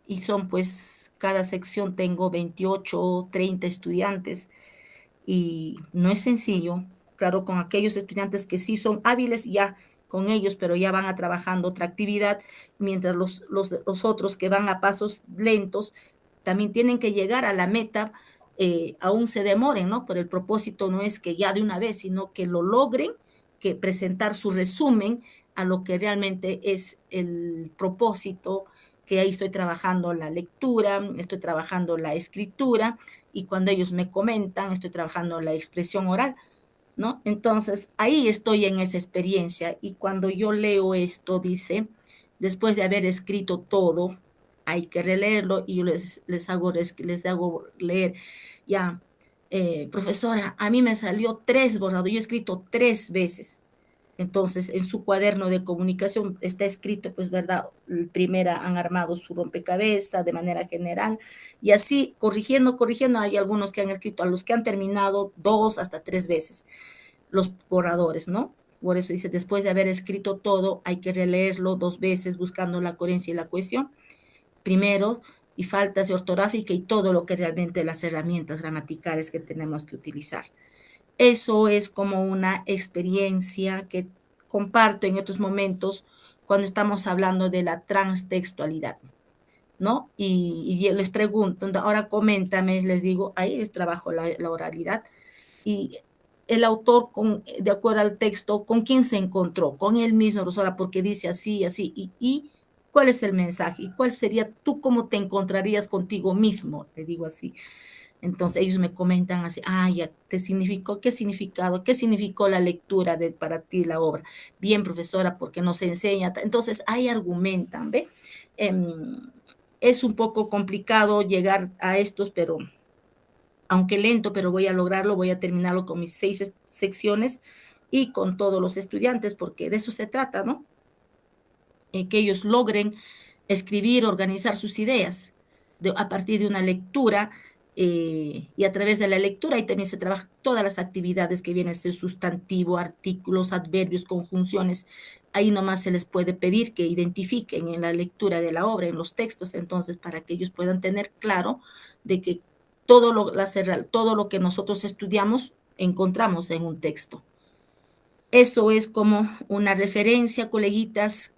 y son pues, cada sección tengo 28, 30 estudiantes y no es sencillo. Claro, con aquellos estudiantes que sí son hábiles, ya con ellos, pero ya van a trabajando otra actividad, mientras los otros que van a pasos lentos también tienen que llegar a la meta, aún se demoren, ¿no? Pero el propósito no es que ya de una vez, sino que lo logren, que presentar su resumen a lo que realmente es el propósito, que ahí estoy trabajando la lectura, estoy trabajando la escritura, y cuando ellos me comentan, estoy trabajando la expresión oral, ¿no? Entonces, ahí estoy en esa experiencia y cuando yo leo esto, dice, después de haber escrito todo, hay que releerlo y yo les hago leer, ya, profesora, a mí me salió 3 borrados, yo he escrito 3 veces. Entonces, en su cuaderno de comunicación está escrito, pues, ¿verdad? Primera han armado su rompecabezas de manera general y así, corrigiendo, hay algunos que han escrito, a los que han terminado 2 hasta 3 veces, los borradores, ¿no? Por eso dice, después de haber escrito todo, hay que releerlo 2 veces buscando la coherencia y la cohesión. Primero, y faltas de ortográfica y todo lo que realmente las herramientas gramaticales que tenemos que utilizar. Eso es como una experiencia que comparto en estos momentos cuando estamos hablando de la transtextualidad, ¿no? Y yo les pregunto, ahora coméntame, les digo, ahí les trabajo la oralidad, y el autor, de acuerdo al texto, ¿con quién se encontró? Con él mismo, profesora, porque dice así, así, y ¿cuál es el mensaje? ¿Y cuál sería tú cómo te encontrarías contigo mismo? Le digo así. Entonces ellos me comentan así, ya te significó, ¿qué significado? ¿Qué significó la lectura para ti la obra? Bien, profesora, porque nos enseña. Entonces ahí argumentan, ¿ve? Es un poco complicado llegar a estos, pero aunque lento, pero voy a lograrlo, voy a terminarlo con mis 6 secciones y con todos los estudiantes, porque de eso se trata, ¿no? Que ellos logren escribir, organizar sus ideas a partir de una lectura, y a través de la lectura ahí también se trabajan todas las actividades que vienen a ser sustantivo, artículos, adverbios, conjunciones. Ahí nomás se les puede pedir que identifiquen en la lectura de la obra, en los textos, entonces para que ellos puedan tener claro de que todo lo que nosotros estudiamos encontramos en un texto. Eso es como una referencia, coleguitas.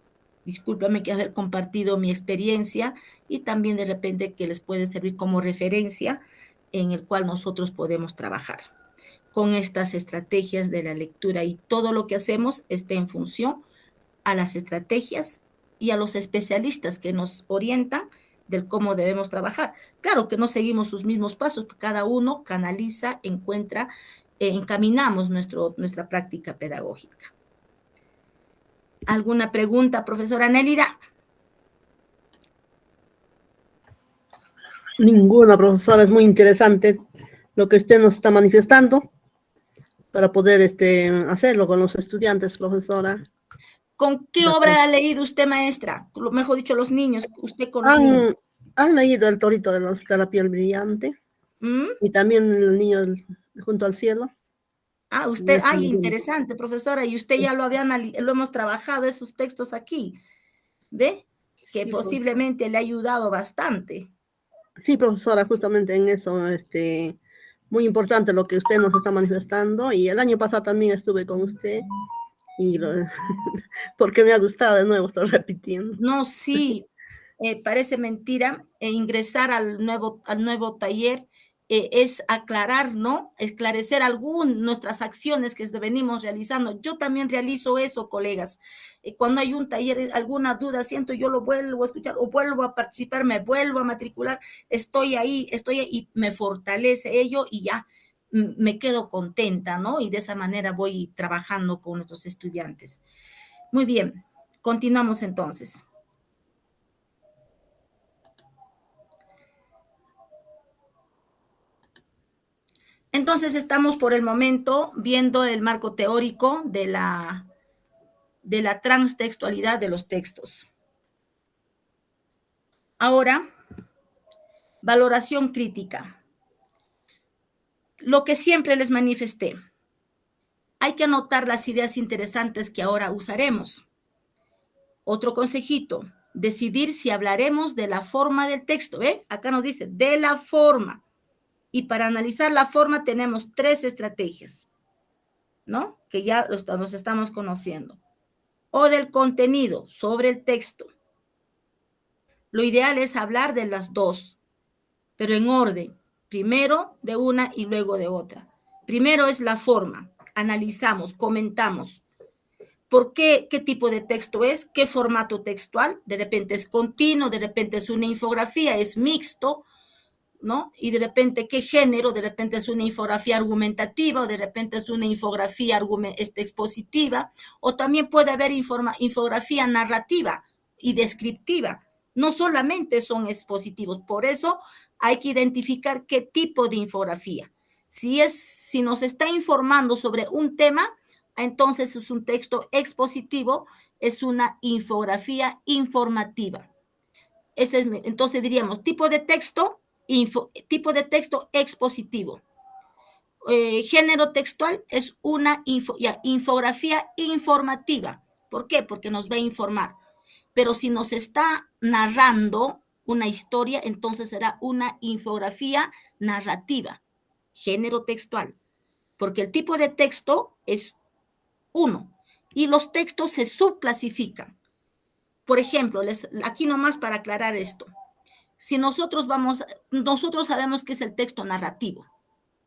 Discúlpame que haber compartido mi experiencia y también de repente que les puede servir como referencia en el cual nosotros podemos trabajar con estas estrategias de la lectura, y todo lo que hacemos está en función a las estrategias y a los especialistas que nos orientan del cómo debemos trabajar. Claro que no seguimos sus mismos pasos, cada uno canaliza, encuentra, encaminamos nuestra práctica pedagógica. ¿Alguna pregunta, profesora Nélida? Ninguna, profesora, es muy interesante lo que usted nos está manifestando para poder hacerlo con los estudiantes, profesora. ¿Con qué obra ha leído usted, maestra? Mejor dicho, los niños, usted con los niños. Han leído El torito de la piel brillante. ¿Mm? Y también El niño junto al cielo. Usted, interesante, profesora, y usted ya lo hemos trabajado esos textos aquí, ¿ve? Que posiblemente le ha ayudado bastante. Sí, profesora, justamente en eso, muy importante lo que usted nos está manifestando, y el año pasado también estuve con usted, y porque me ha gustado, de nuevo estoy repitiendo. No, sí, parece mentira, ingresar al nuevo taller es aclarar, ¿no? Esclarecer nuestras acciones que venimos realizando. Yo también realizo eso, colegas. Cuando hay un taller, alguna duda siento, yo lo vuelvo a escuchar o vuelvo a participar, me vuelvo a matricular, estoy ahí y me fortalece ello y ya me quedo contenta, ¿no? Y de esa manera voy trabajando con nuestros estudiantes. Muy bien, continuamos entonces. Entonces estamos por el momento viendo el marco teórico de la transtextualidad de los textos. Ahora, valoración crítica. Lo que siempre les manifesté. Hay que anotar las ideas interesantes que ahora usaremos. Otro consejito, decidir si hablaremos de la forma del texto. Acá nos dice, de la forma. Y para analizar la forma tenemos 3 estrategias, ¿no? Que ya nos estamos conociendo. O del contenido sobre el texto. Lo ideal es hablar de las 2, pero en orden. Primero de una y luego de otra. Primero es la forma. Analizamos, comentamos. ¿Por qué? ¿Qué tipo de texto es? ¿Qué formato textual? De repente es continuo, de repente es una infografía, es mixto. ¿no? Y de repente, ¿qué género? De repente es una infografía argumentativa, o de repente es una infografía expositiva, o también puede haber infografía narrativa y descriptiva. No solamente son expositivos, por eso hay que identificar qué tipo de infografía. Si nos está informando sobre un tema, entonces es un texto expositivo, es una infografía informativa. Entonces diríamos, tipo de texto expositivo. Género textual es una infografía informativa. ¿Por qué? Porque nos va a informar. Pero si nos está narrando una historia, entonces será una infografía narrativa. Género textual. Porque el tipo de texto es uno. Y los textos se subclasifican. Por ejemplo, aquí nomás para aclarar esto. Si nosotros sabemos que es el texto narrativo.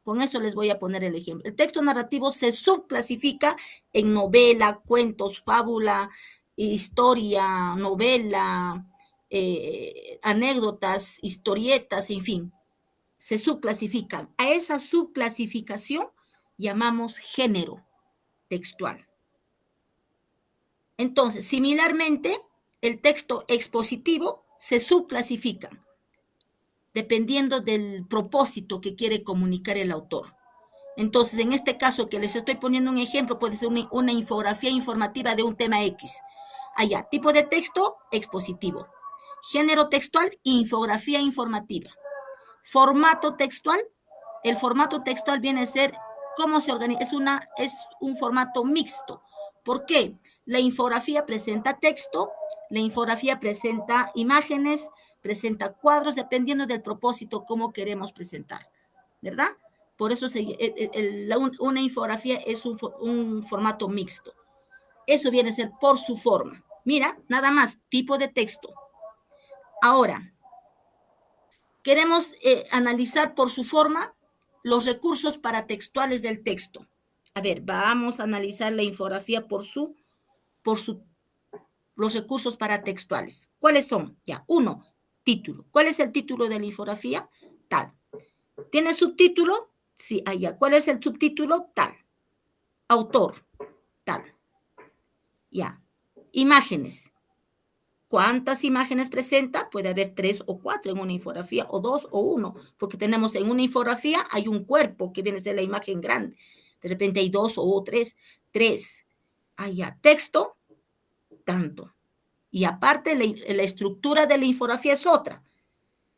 Con esto les voy a poner el ejemplo. El texto narrativo se subclasifica en novela, cuentos, fábula, historia, novela, anécdotas, historietas, en fin. Se subclasifican. A esa subclasificación llamamos género textual. Entonces, similarmente, el texto expositivo se subclasifica dependiendo del propósito que quiere comunicar el autor. Entonces, en este caso que les estoy poniendo un ejemplo, puede ser una infografía informativa de un tema X. Allá, tipo de texto, expositivo. Género textual, infografía informativa. Formato textual, el formato textual viene a ser, ¿cómo se organiza? Es un formato mixto. ¿Por qué? La infografía presenta texto, la infografía presenta imágenes, presenta cuadros, dependiendo del propósito, cómo queremos presentar, ¿verdad? Por eso una infografía es un formato mixto. Eso viene a ser por su forma. Mira, nada más, tipo de texto. Ahora, queremos analizar por su forma los recursos paratextuales del texto. A ver, vamos a analizar la infografía por los recursos paratextuales. ¿Cuáles son? Ya, 1, título. ¿Cuál es el título de la infografía? Tal. ¿Tiene subtítulo? Sí, allá. ¿Cuál es el subtítulo? Tal. Autor, tal. Ya. Imágenes. ¿Cuántas imágenes presenta? Puede haber 3 o 4 en una infografía, o 2 o 1, porque tenemos en una infografía hay un cuerpo que viene a ser la imagen grande. De repente hay 2 o 3. 3. Allá. Texto, tanto. Y aparte, la estructura de la infografía es otra.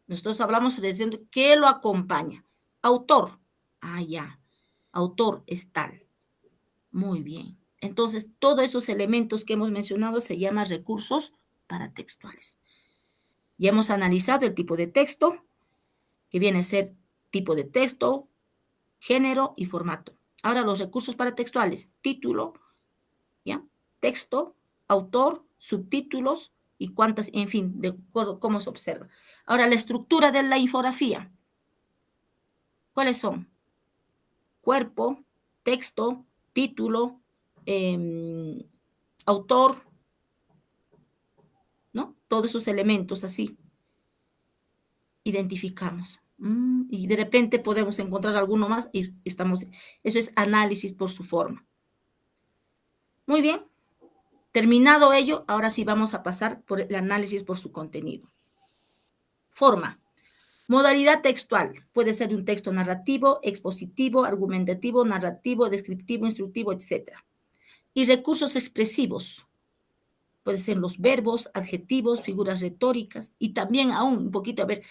Nosotros hablamos de qué lo acompaña. Autor. Ya. Autor es tal. Muy bien. Entonces, todos esos elementos que hemos mencionado se llaman recursos paratextuales. Ya hemos analizado el tipo de texto, que viene a ser tipo de texto, género y formato. Ahora los recursos paratextuales, título, ¿ya? Texto, autor, subtítulos y cuántas, en fin, de acuerdo cómo se observa. Ahora, la estructura de la infografía. ¿Cuáles son? Cuerpo, texto, título, autor, ¿no? Todos esos elementos así. Identificamos. Y de repente podemos encontrar alguno más y estamos, eso es análisis por su forma. Muy bien. Terminado ello, ahora sí vamos a pasar por el análisis por su contenido. Forma. Modalidad textual. Puede ser un texto narrativo, expositivo, argumentativo, narrativo, descriptivo, instructivo, etc. Y recursos expresivos. Pueden ser los verbos, adjetivos, figuras retóricas y también aún un poquito, a ver,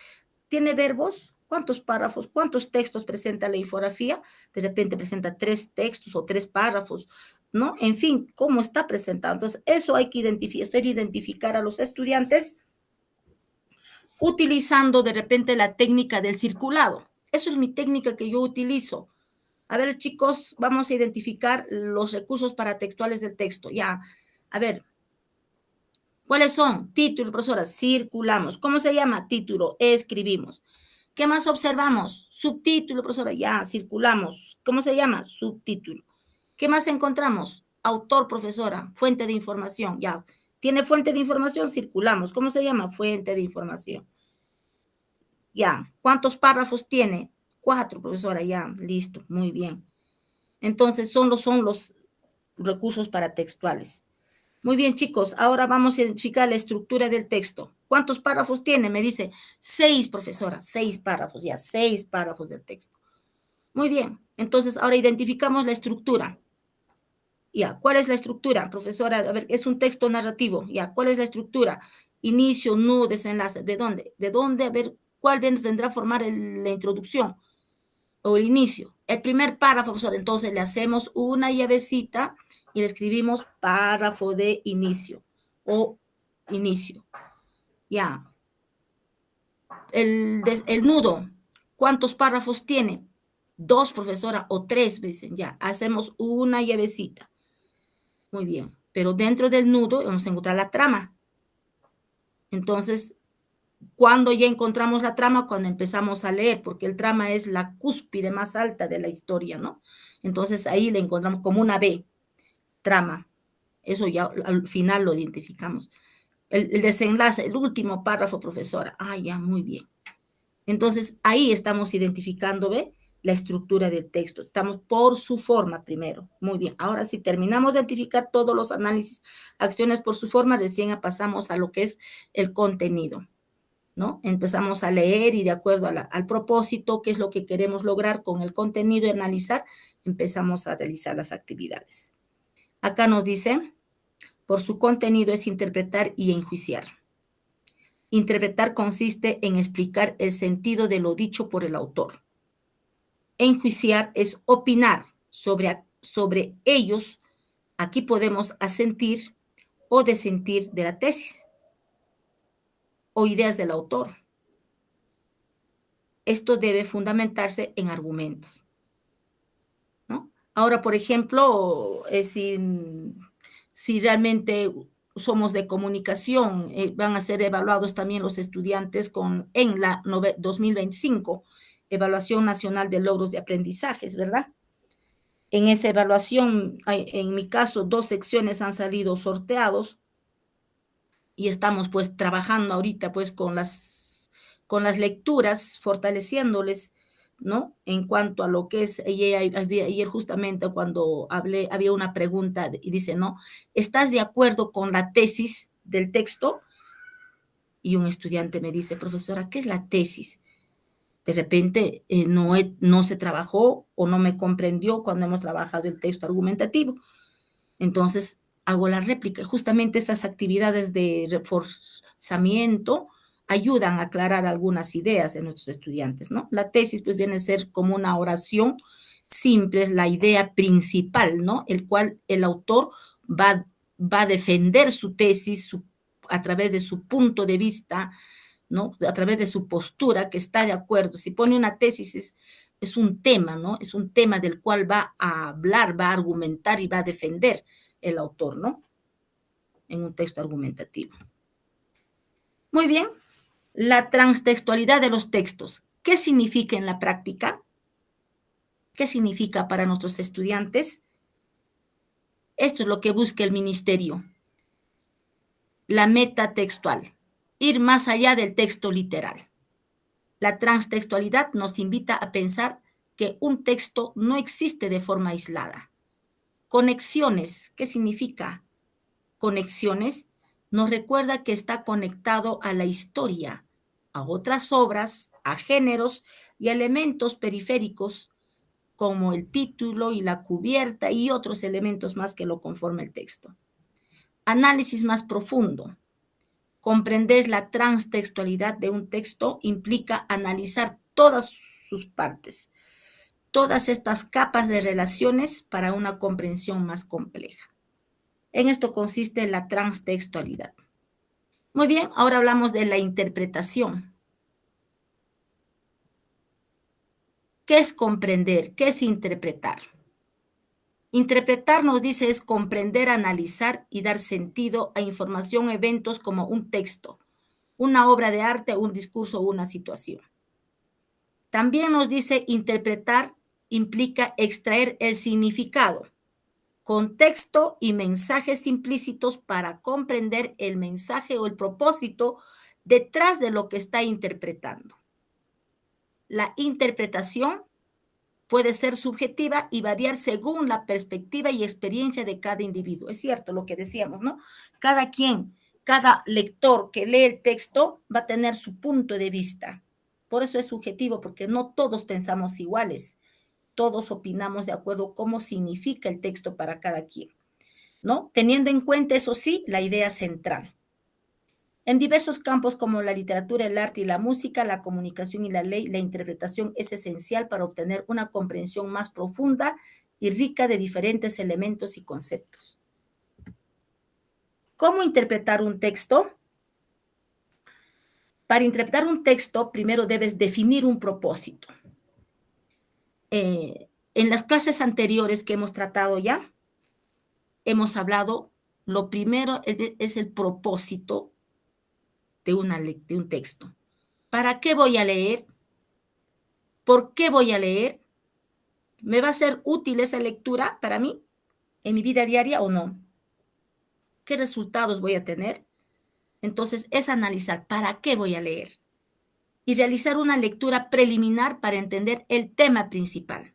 ¿tiene verbos? ¿Cuántos párrafos? ¿Cuántos textos presenta la infografía? De repente presenta 3 textos o 3 párrafos, ¿no? En fin, ¿cómo está presentado? Entonces, eso hay que identificar a los estudiantes utilizando de repente la técnica del circulado. Eso es mi técnica que yo utilizo. A ver, chicos, vamos a identificar los recursos paratextuales del texto. Ya, a ver. ¿Cuáles son? Título, profesora, circulamos. ¿Cómo se llama? Título, escribimos. ¿Qué más observamos? Subtítulo, profesora, ya, circulamos. ¿Cómo se llama? Subtítulo. ¿Qué más encontramos? Autor, profesora, fuente de información, ya. ¿Tiene fuente de información? Circulamos. ¿Cómo se llama? Fuente de información. Ya. ¿Cuántos párrafos tiene? 4, profesora, ya. Listo, muy bien. Entonces, son los recursos paratextuales. Muy bien, chicos, ahora vamos a identificar la estructura del texto. ¿Cuántos párrafos tiene? Me dice 6, profesora, 6 párrafos, ya, 6 párrafos del texto. Muy bien, entonces ahora identificamos la estructura. Ya, ¿cuál es la estructura, profesora? A ver, es un texto narrativo, ya, ¿cuál es la estructura? Inicio, nudo, desenlace, ¿de dónde? ¿De dónde? A ver, ¿cuál vendrá a formar la introducción o el inicio? El primer párrafo, profesora, entonces le hacemos una llavecita y le escribimos párrafo de inicio o inicio. Ya. El nudo, ¿cuántos párrafos tiene? 2, profesora, o 3 veces, ya. Hacemos una llavecita. Muy bien. Pero dentro del nudo vamos a encontrar la trama. Entonces, ¿cuándo ya encontramos la trama? Cuando empezamos a leer, porque el trama es la cúspide más alta de la historia, ¿no? Entonces, ahí le encontramos como una B, trama. Eso ya al final lo identificamos. El desenlace, el último párrafo, profesora. Ah, ya, muy bien. Entonces, ahí estamos identificando, ¿ve? La estructura del texto. Estamos por su forma primero. Muy bien. Ahora, si terminamos de identificar todos los análisis, acciones por su forma, recién pasamos a lo que es el contenido, ¿no? Empezamos a leer y de acuerdo al propósito, qué es lo que queremos lograr con el contenido y analizar, empezamos a realizar las actividades. Acá nos dice, por su contenido es interpretar y enjuiciar. Interpretar consiste en explicar el sentido de lo dicho por el autor. Enjuiciar es opinar sobre ellos. Aquí podemos asentir o desentir de la tesis o ideas del autor. Esto debe fundamentarse en argumentos, ¿no? Ahora, por ejemplo, si realmente somos de comunicación, van a ser evaluados también los estudiantes en la 2025, Evaluación Nacional de Logros de Aprendizajes, ¿verdad? En esa evaluación, en mi caso, 2 secciones han salido sorteados y estamos pues trabajando ahorita pues con las lecturas, fortaleciéndoles, ¿no? En cuanto a lo que es, ayer justamente cuando hablé, había una pregunta y dice, ¿no? ¿Estás de acuerdo con la tesis del texto? Y un estudiante me dice, profesora, ¿qué es la tesis? De repente no se trabajó o no me comprendió cuando hemos trabajado el texto argumentativo. Entonces, hago la réplica. Justamente esas actividades de reforzamiento ayudan a aclarar algunas ideas de nuestros estudiantes, ¿no? La tesis, pues, viene a ser como una oración simple, es la idea principal, ¿no? El cual el autor va a defender su tesis a través de su punto de vista, ¿no? A través de su postura, que está de acuerdo. Si pone una tesis, es un tema, ¿no? Es un tema del cual va a hablar, va a argumentar y va a defender el autor, ¿no? En un texto argumentativo. Muy bien. La transtextualidad de los textos. ¿Qué significa en la práctica? ¿Qué significa para nuestros estudiantes? Esto es lo que busca el ministerio. La meta textual. Ir más allá del texto literal. La transtextualidad nos invita a pensar que un texto no existe de forma aislada. Conexiones, ¿qué significa? Conexiones nos recuerda que está conectado a la historia, a otras obras, a géneros y a elementos periféricos como el título y la cubierta y otros elementos más que lo conforma el texto. Análisis más profundo. Comprender la transtextualidad de un texto implica analizar todas sus partes, todas estas capas de relaciones para una comprensión más compleja. En esto consiste la transtextualidad. Muy bien, ahora hablamos de la interpretación. ¿Qué es comprender? ¿Qué es interpretar? Interpretar, nos dice, es comprender, analizar y dar sentido a información o eventos como un texto, una obra de arte, un discurso o una situación. También nos dice interpretar implica extraer el significado, contexto y mensajes implícitos para comprender el mensaje o el propósito detrás de lo que está interpretando. La interpretación puede ser subjetiva y variar según la perspectiva y experiencia de cada individuo. Es cierto lo que decíamos, ¿no? Cada lector que lee el texto va a tener su punto de vista. Por eso es subjetivo, porque no todos pensamos iguales. Todos opinamos de acuerdo a cómo significa el texto para cada quien, ¿no? Teniendo en cuenta, eso sí, la idea central. En diversos campos como la literatura, el arte y la música, la comunicación y la ley, la interpretación es esencial para obtener una comprensión más profunda y rica de diferentes elementos y conceptos. ¿Cómo interpretar un texto? Para interpretar un texto, primero debes definir un propósito. En las clases anteriores que hemos tratado ya, hemos hablado, lo primero es el propósito de un texto. ¿Para qué voy a leer? ¿Por qué voy a leer? ¿Me va a ser útil esa lectura para mí en mi vida diaria o no? ¿Qué resultados voy a tener? Entonces, es analizar para qué voy a leer y realizar una lectura preliminar para entender el tema principal.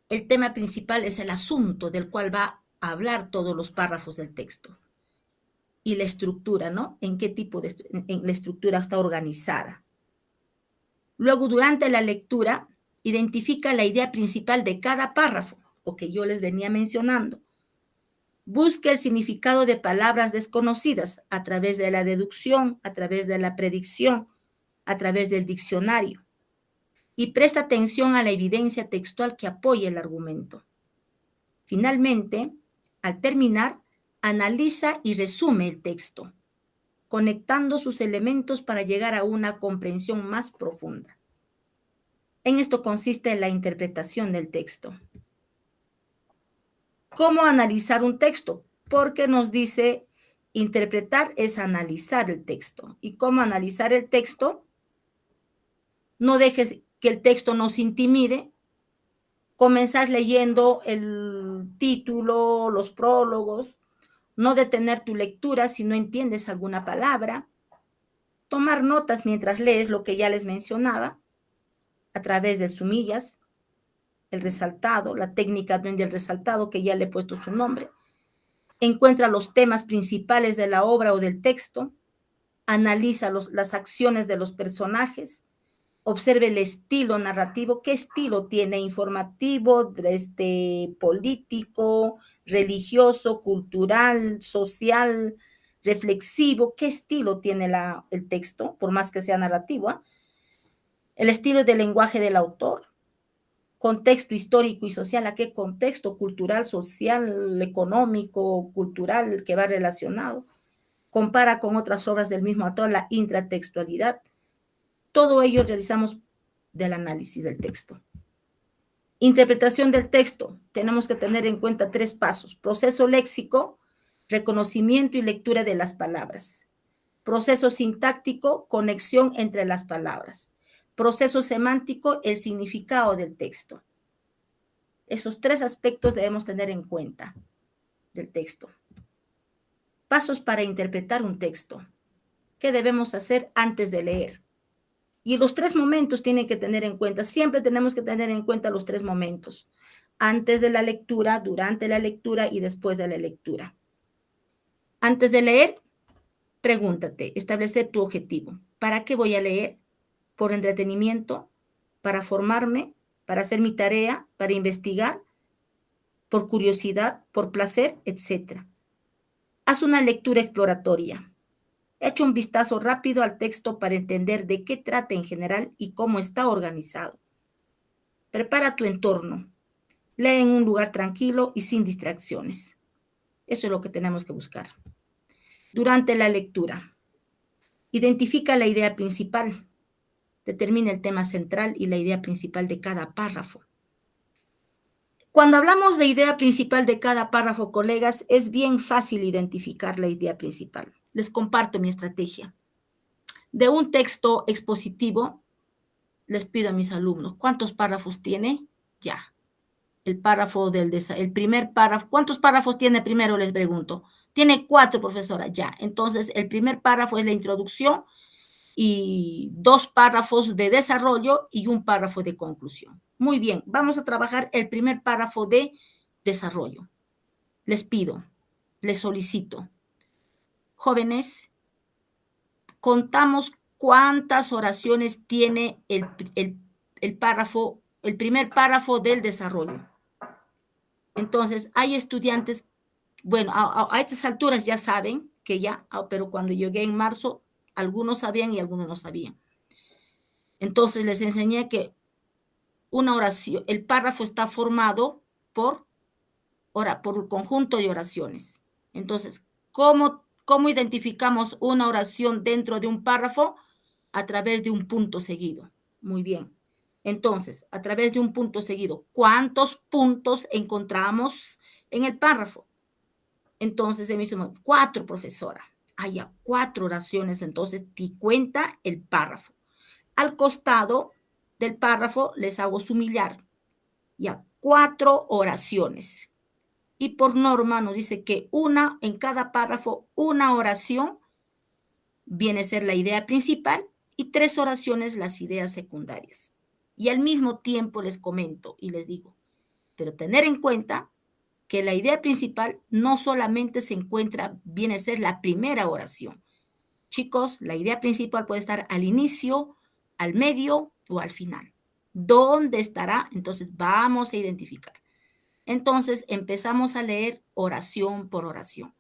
El tema principal es el asunto del cual va a hablar todos los párrafos del texto. Y la estructura, ¿no? ¿En qué tipo en la estructura está organizada? Luego, durante la lectura, identifica la idea principal de cada párrafo, lo que yo les venía mencionando. Busca el significado de palabras desconocidas a través de la deducción, a través de la predicción, a través del diccionario. Y presta atención a la evidencia textual que apoya el argumento. Finalmente, al terminar, analiza y resume el texto, conectando sus elementos para llegar a una comprensión más profunda. En esto consiste la interpretación del texto. ¿Cómo analizar un texto? Porque nos dice, interpretar es analizar el texto. ¿Y cómo analizar el texto? No dejes que el texto nos intimide. Comenzar leyendo el título, los prólogos, no detener tu lectura si no entiendes alguna palabra, tomar notas mientras lees lo que ya les mencionaba, a través de sumillas, el resaltado, la técnica del resaltado que ya le he puesto su nombre. Encuentra los temas principales de la obra o del texto, analiza las acciones de los personajes, observe el estilo narrativo, qué estilo tiene, informativo, político, religioso, cultural, social, reflexivo, qué estilo tiene el texto, por más que sea narrativo, ¿eh? El estilo de lenguaje del autor, contexto histórico y social, ¿a qué contexto cultural, social, económico, cultural que va relacionado? Compara con otras obras del mismo autor, la intratextualidad. Todo ello realizamos del análisis del texto. Interpretación del texto. Tenemos que tener en cuenta 3 pasos. Proceso léxico, reconocimiento y lectura de las palabras. Proceso sintáctico, conexión entre las palabras. Proceso semántico, el significado del texto. Esos 3 aspectos debemos tener en cuenta del texto. Pasos para interpretar un texto. ¿Qué debemos hacer antes de leer? Y los 3 momentos tienen que tener en cuenta. Siempre tenemos que tener en cuenta los 3 momentos. Antes de la lectura, durante la lectura y después de la lectura. Antes de leer, pregúntate, establecer tu objetivo. ¿Para qué voy a leer? ¿Por entretenimiento? ¿Para formarme? ¿Para hacer mi tarea? ¿Para investigar? ¿Por curiosidad? ¿Por placer? Etcétera. Haz una lectura exploratoria. Echa un vistazo rápido al texto para entender de qué trata en general y cómo está organizado. Prepara tu entorno. Lee en un lugar tranquilo y sin distracciones. Eso es lo que tenemos que buscar. Durante la lectura, identifica la idea principal. Determina el tema central y la idea principal de cada párrafo. Cuando hablamos de idea principal de cada párrafo, colegas, es bien fácil identificar la idea principal. Les comparto mi estrategia. De un texto expositivo, les pido a mis alumnos, ¿cuántos párrafos tiene? Ya. El primer párrafo, ¿cuántos párrafos tiene primero? Les pregunto. Tiene 4, profesora, ya. Entonces, el primer párrafo es la introducción y 2 párrafos de desarrollo y un párrafo de conclusión. Muy bien, vamos a trabajar el primer párrafo de desarrollo. Les pido, les solicito, jóvenes, contamos cuántas oraciones tiene el párrafo, el primer párrafo del desarrollo. Entonces, hay estudiantes, bueno, a estas alturas ya saben que ya, pero cuando llegué en marzo, algunos sabían y algunos no sabían. Entonces, les enseñé que una oración, el párrafo está formado por un conjunto de oraciones. Entonces, ¿cómo identificamos una oración dentro de un párrafo? A través de un punto seguido. Muy bien. Entonces, a través de un punto seguido, ¿cuántos puntos encontramos en el párrafo? Entonces, me dice, 4, profesora. Ya 4 oraciones, entonces, te cuenta el párrafo. Al costado del párrafo les hago sumillar. Ya 4 oraciones. Y por norma nos dice que en cada párrafo, una oración viene a ser la idea principal y 3 oraciones las ideas secundarias. Y al mismo tiempo les comento y les digo, pero tener en cuenta que la idea principal no solamente se encuentra, viene a ser la primera oración. Chicos, la idea principal puede estar al inicio, al medio o al final. ¿Dónde estará? Entonces vamos a identificar. Entonces empezamos a leer oración por oración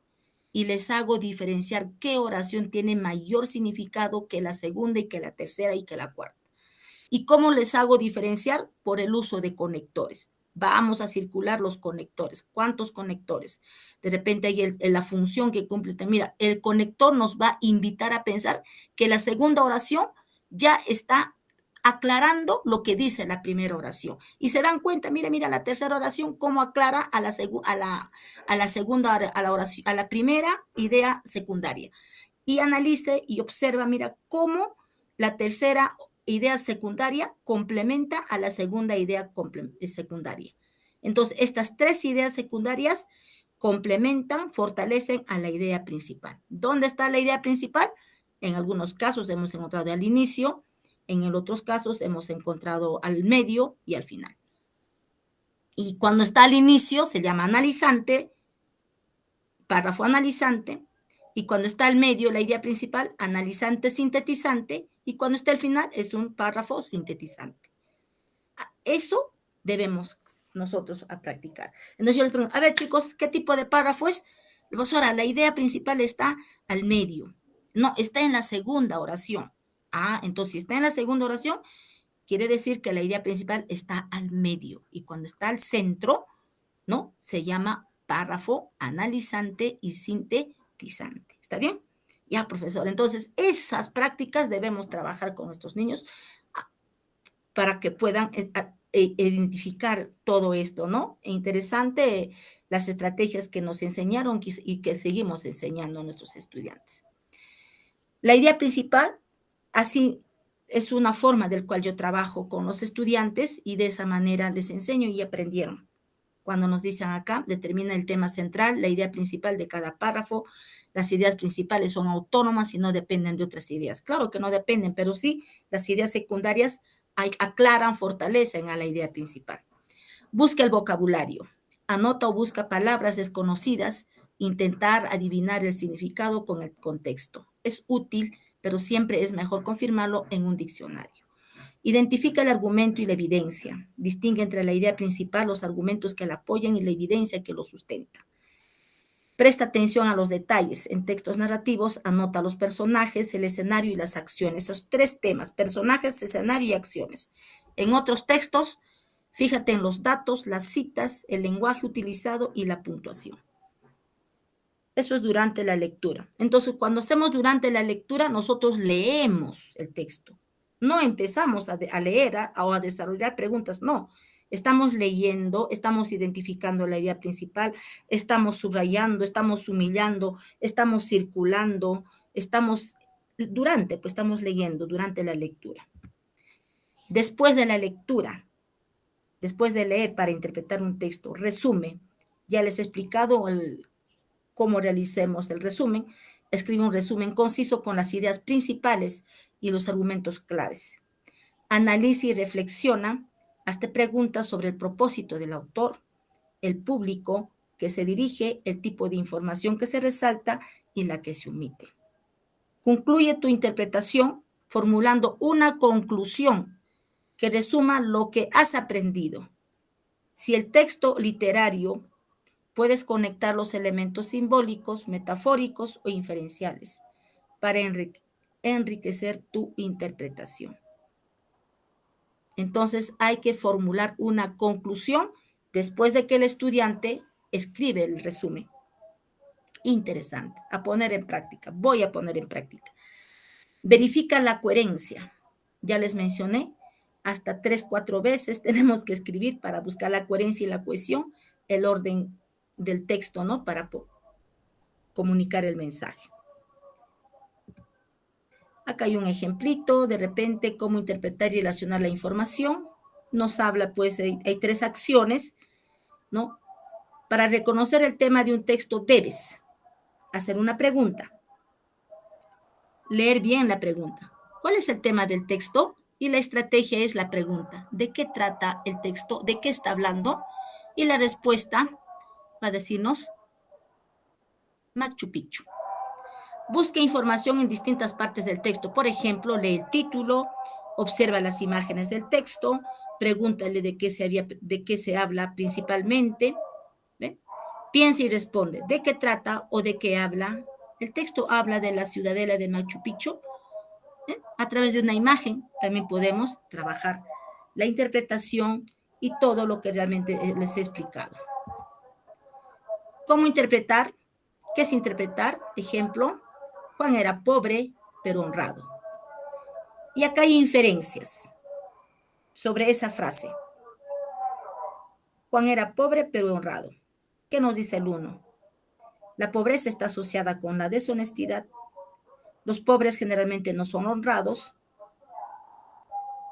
y les hago diferenciar qué oración tiene mayor significado que la segunda y que la tercera y que la cuarta. ¿Y cómo les hago diferenciar? Por el uso de conectores. Vamos a circular los conectores. ¿Cuántos conectores? De repente hay la función que cumple. Mira, el conector nos va a invitar a pensar que la segunda oración ya está aclarando lo que dice la primera oración. Y se dan cuenta, mira la tercera oración, cómo aclara a la segunda, a la primera idea secundaria. Y analice y observa, mira, cómo la tercera idea secundaria complementa a la segunda idea secundaria. Entonces, estas 3 ideas secundarias complementan, fortalecen a la idea principal. ¿Dónde está la idea principal? En algunos casos hemos encontrado al inicio, en otros casos hemos encontrado al medio y al final. Y cuando está al inicio se llama analizante, párrafo analizante, y cuando está al medio la idea principal, analizante sintetizante, y cuando está al final es un párrafo sintetizante. Eso debemos nosotros a practicar. Entonces yo les pregunto, a ver chicos, ¿qué tipo de párrafo es? Profesora, la idea principal está al medio. No, está en la segunda oración. Entonces si está en la segunda oración, quiere decir que la idea principal está al medio. Y cuando está al centro, ¿no? Se llama párrafo analizante y sintetizante. ¿Está bien? Ya, profesor. Entonces, esas prácticas debemos trabajar con nuestros niños para que puedan identificar todo esto, ¿no? Interesante las estrategias que nos enseñaron y que seguimos enseñando a nuestros estudiantes. La idea principal, así es una forma del cual yo trabajo con los estudiantes y de esa manera les enseño y aprendieron. Cuando nos dicen acá, determina el tema central, la idea principal de cada párrafo. Las ideas principales son autónomas y no dependen de otras ideas. Claro que no dependen, pero sí las ideas secundarias aclaran, fortalecen a la idea principal. Busca el vocabulario. Anota o busca palabras desconocidas. Intentar adivinar el significado con el contexto. Es útil, pero siempre es mejor confirmarlo en un diccionario. Identifica el argumento y la evidencia. Distingue entre la idea principal, los argumentos que la apoyan y la evidencia que lo sustenta. Presta atención a los detalles. En textos narrativos, anota los personajes, el escenario y las acciones. Esos 3 temas, personajes, escenario y acciones. En otros textos, fíjate en los datos, las citas, el lenguaje utilizado y la puntuación. Eso es durante la lectura. Entonces, cuando hacemos durante la lectura, nosotros leemos el texto. No empezamos a leer o a desarrollar preguntas, no. Estamos leyendo, estamos identificando la idea principal, estamos subrayando, estamos humillando, estamos circulando, estamos leyendo durante la lectura. Después de la lectura, después de leer para interpretar un texto, resume. Ya les he explicado cómo realicemos el resumen. Escribe un resumen conciso con las ideas principales y los argumentos claves. Analiza y reflexiona, hazte preguntas sobre el propósito del autor, el público que se dirige, el tipo de información que se resalta y la que se omite. Concluye tu interpretación formulando una conclusión que resuma lo que has aprendido. Si el texto literario, puedes conectar los elementos simbólicos, metafóricos o inferenciales para enriquecer tu interpretación. Entonces hay que formular una conclusión después de que el estudiante escribe el resumen. Interesante, a poner en práctica. Voy a poner en práctica. Verifica la coherencia. Ya les mencioné, hasta 3, 4 veces tenemos que escribir para buscar la coherencia y la cohesión, el orden del texto, ¿no? Para comunicar el mensaje. Acá hay un ejemplito, de repente, cómo interpretar y relacionar la información. Nos habla, pues, hay 3 acciones, ¿no? Para reconocer el tema de un texto debes hacer una pregunta, leer bien la pregunta. ¿Cuál es el tema del texto? Y la estrategia es la pregunta. ¿De qué trata el texto? ¿De qué está hablando? Y la respuesta va a decirnos Machu Picchu. Busque información en distintas partes del texto. Por ejemplo, lee el título, observa las imágenes del texto, pregúntale de qué se habla principalmente. ¿Ve? Piensa y responde. ¿De qué trata o de qué habla? El texto habla de la ciudadela de Machu Picchu. A través de una imagen también podemos trabajar la interpretación y todo lo que realmente les he explicado. ¿Cómo interpretar? ¿Qué es interpretar? Ejemplo, Juan era pobre, pero honrado. Y acá hay inferencias sobre esa frase. Juan era pobre, pero honrado. ¿Qué nos dice el 1? La pobreza está asociada con la deshonestidad. Los pobres generalmente no son honrados.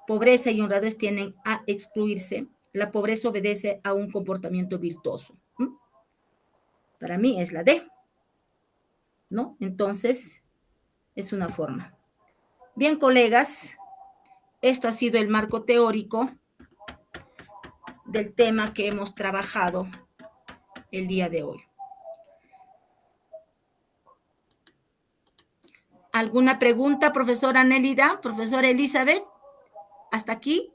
Pobreza y honradez tienden a excluirse. La pobreza obedece a un comportamiento virtuoso. Para mí es la D, ¿no? Entonces, es una forma. Bien, colegas, esto ha sido el marco teórico del tema que hemos trabajado el día de hoy. ¿Alguna pregunta, profesora Nélida, profesora Elizabeth? ¿Hasta aquí?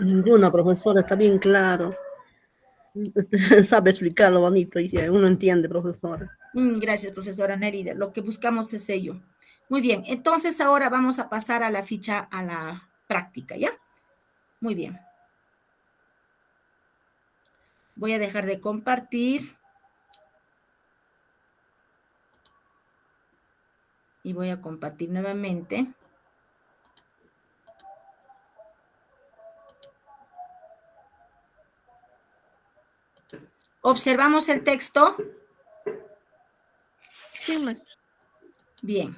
Ninguna, profesora, está bien claro. Sabe explicarlo bonito y uno entiende, profesora. Gracias, profesora Nélida. Lo que buscamos es ello. Muy bien, entonces ahora vamos a pasar a la ficha, a la práctica, ¿ya? Muy bien. Voy a dejar de compartir. Y voy a compartir nuevamente. ¿Observamos el texto? Sí, maestra. Bien.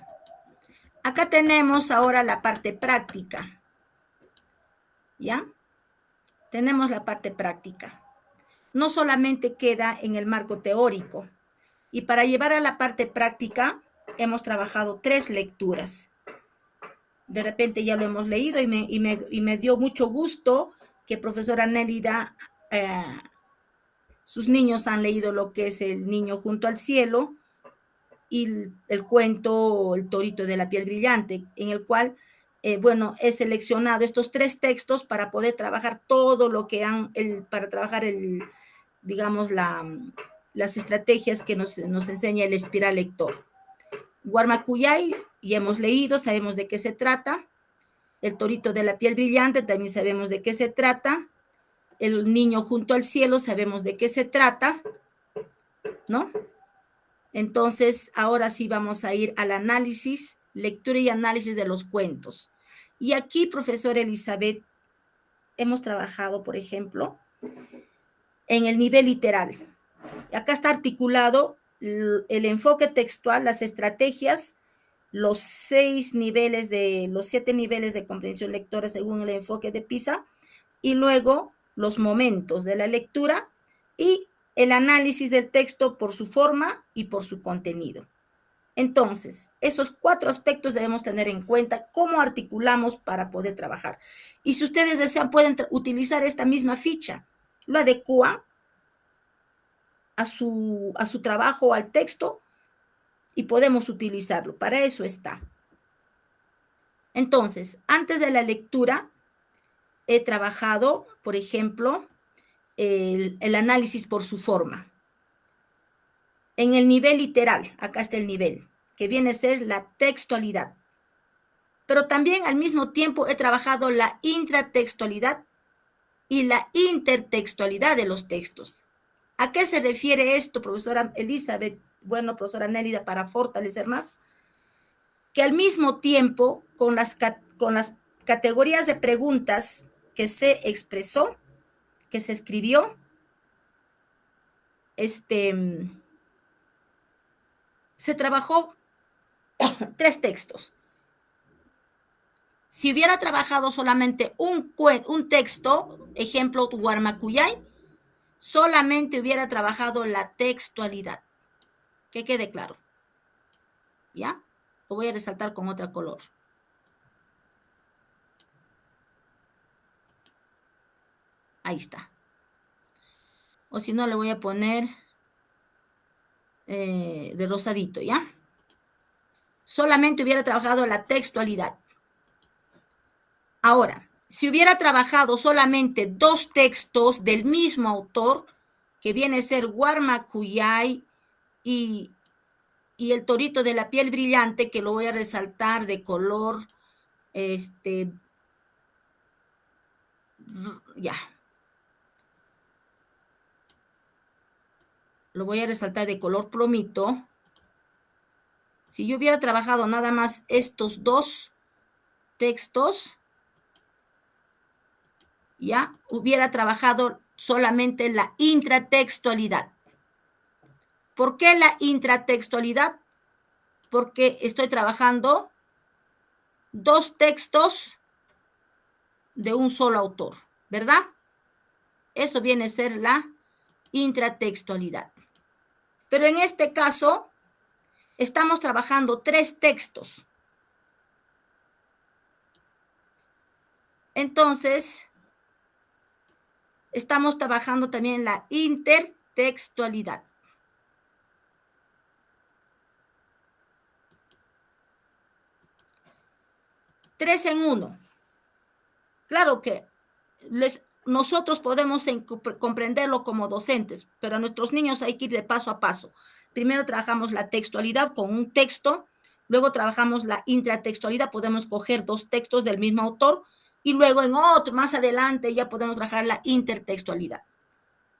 Acá tenemos ahora la parte práctica. ¿Ya? Tenemos la parte práctica. No solamente queda en el marco teórico. Y para llevar a la parte práctica, hemos trabajado 3 lecturas. De repente ya lo hemos leído y me dio mucho gusto que profesora Nélida, sus niños han leído lo que es El niño junto al cielo y el cuento El torito de la piel brillante, en el cual, bueno, he seleccionado estos 3 textos para poder trabajar todo lo que para trabajar digamos, las estrategias que nos enseña el espiral lector. Guarmacuyay, ya hemos leído, sabemos de qué se trata. El torito de la piel brillante, también sabemos de qué se trata. El niño junto al cielo, sabemos de qué se trata, ¿no? Entonces, ahora sí vamos a ir al análisis, lectura y análisis de los cuentos. Y aquí, profesora Elizabeth, hemos trabajado, por ejemplo, en el nivel literal. Acá está articulado el enfoque textual, las estrategias, los 7 niveles de comprensión lectora según el enfoque de PISA, y luego los momentos de la lectura y el análisis del texto por su forma y por su contenido. Entonces, esos 4 aspectos debemos tener en cuenta cómo articulamos para poder trabajar. Y si ustedes desean, pueden utilizar esta misma ficha. Lo adecúan a su trabajo, al texto, y podemos utilizarlo. Para eso está. Entonces, antes de la lectura, he trabajado, por ejemplo, el análisis por su forma. En el nivel literal, acá está el nivel, que viene a ser la textualidad. Pero también al mismo tiempo he trabajado la intratextualidad y la intertextualidad de los textos. ¿A qué se refiere esto, profesora Elizabeth? Bueno, profesora Nélida, para fortalecer más, que al mismo tiempo, con las categorías de preguntas que se expresó, que se escribió, se trabajó 3 textos. Si hubiera trabajado solamente un texto, ejemplo, Guarmacuyay, solamente hubiera trabajado la textualidad. Que quede claro. ¿Ya? Lo voy a resaltar con otro color. Ahí está. O si no, le voy a poner de rosadito, ¿ya? Solamente hubiera trabajado la textualidad. Ahora, si hubiera trabajado solamente 2 textos del mismo autor, que viene a ser Guarmacuyay y el torito de la piel brillante, que lo voy a resaltar de color, ya. Lo voy a resaltar de color plomito. Si yo hubiera trabajado nada más estos 2 textos, ya hubiera trabajado solamente la intratextualidad. ¿Por qué la intratextualidad? Porque estoy trabajando 2 textos de un solo autor, ¿verdad? Eso viene a ser la intratextualidad. Pero en este caso, estamos trabajando 3 textos. Entonces, estamos trabajando también la intertextualidad. Tres en uno. Claro que nosotros podemos comprenderlo como docentes, pero a nuestros niños hay que ir de paso a paso. Primero trabajamos la textualidad con un texto, luego trabajamos la intratextualidad, podemos coger 2 textos del mismo autor, y luego en otro, más adelante, ya podemos trabajar la intertextualidad,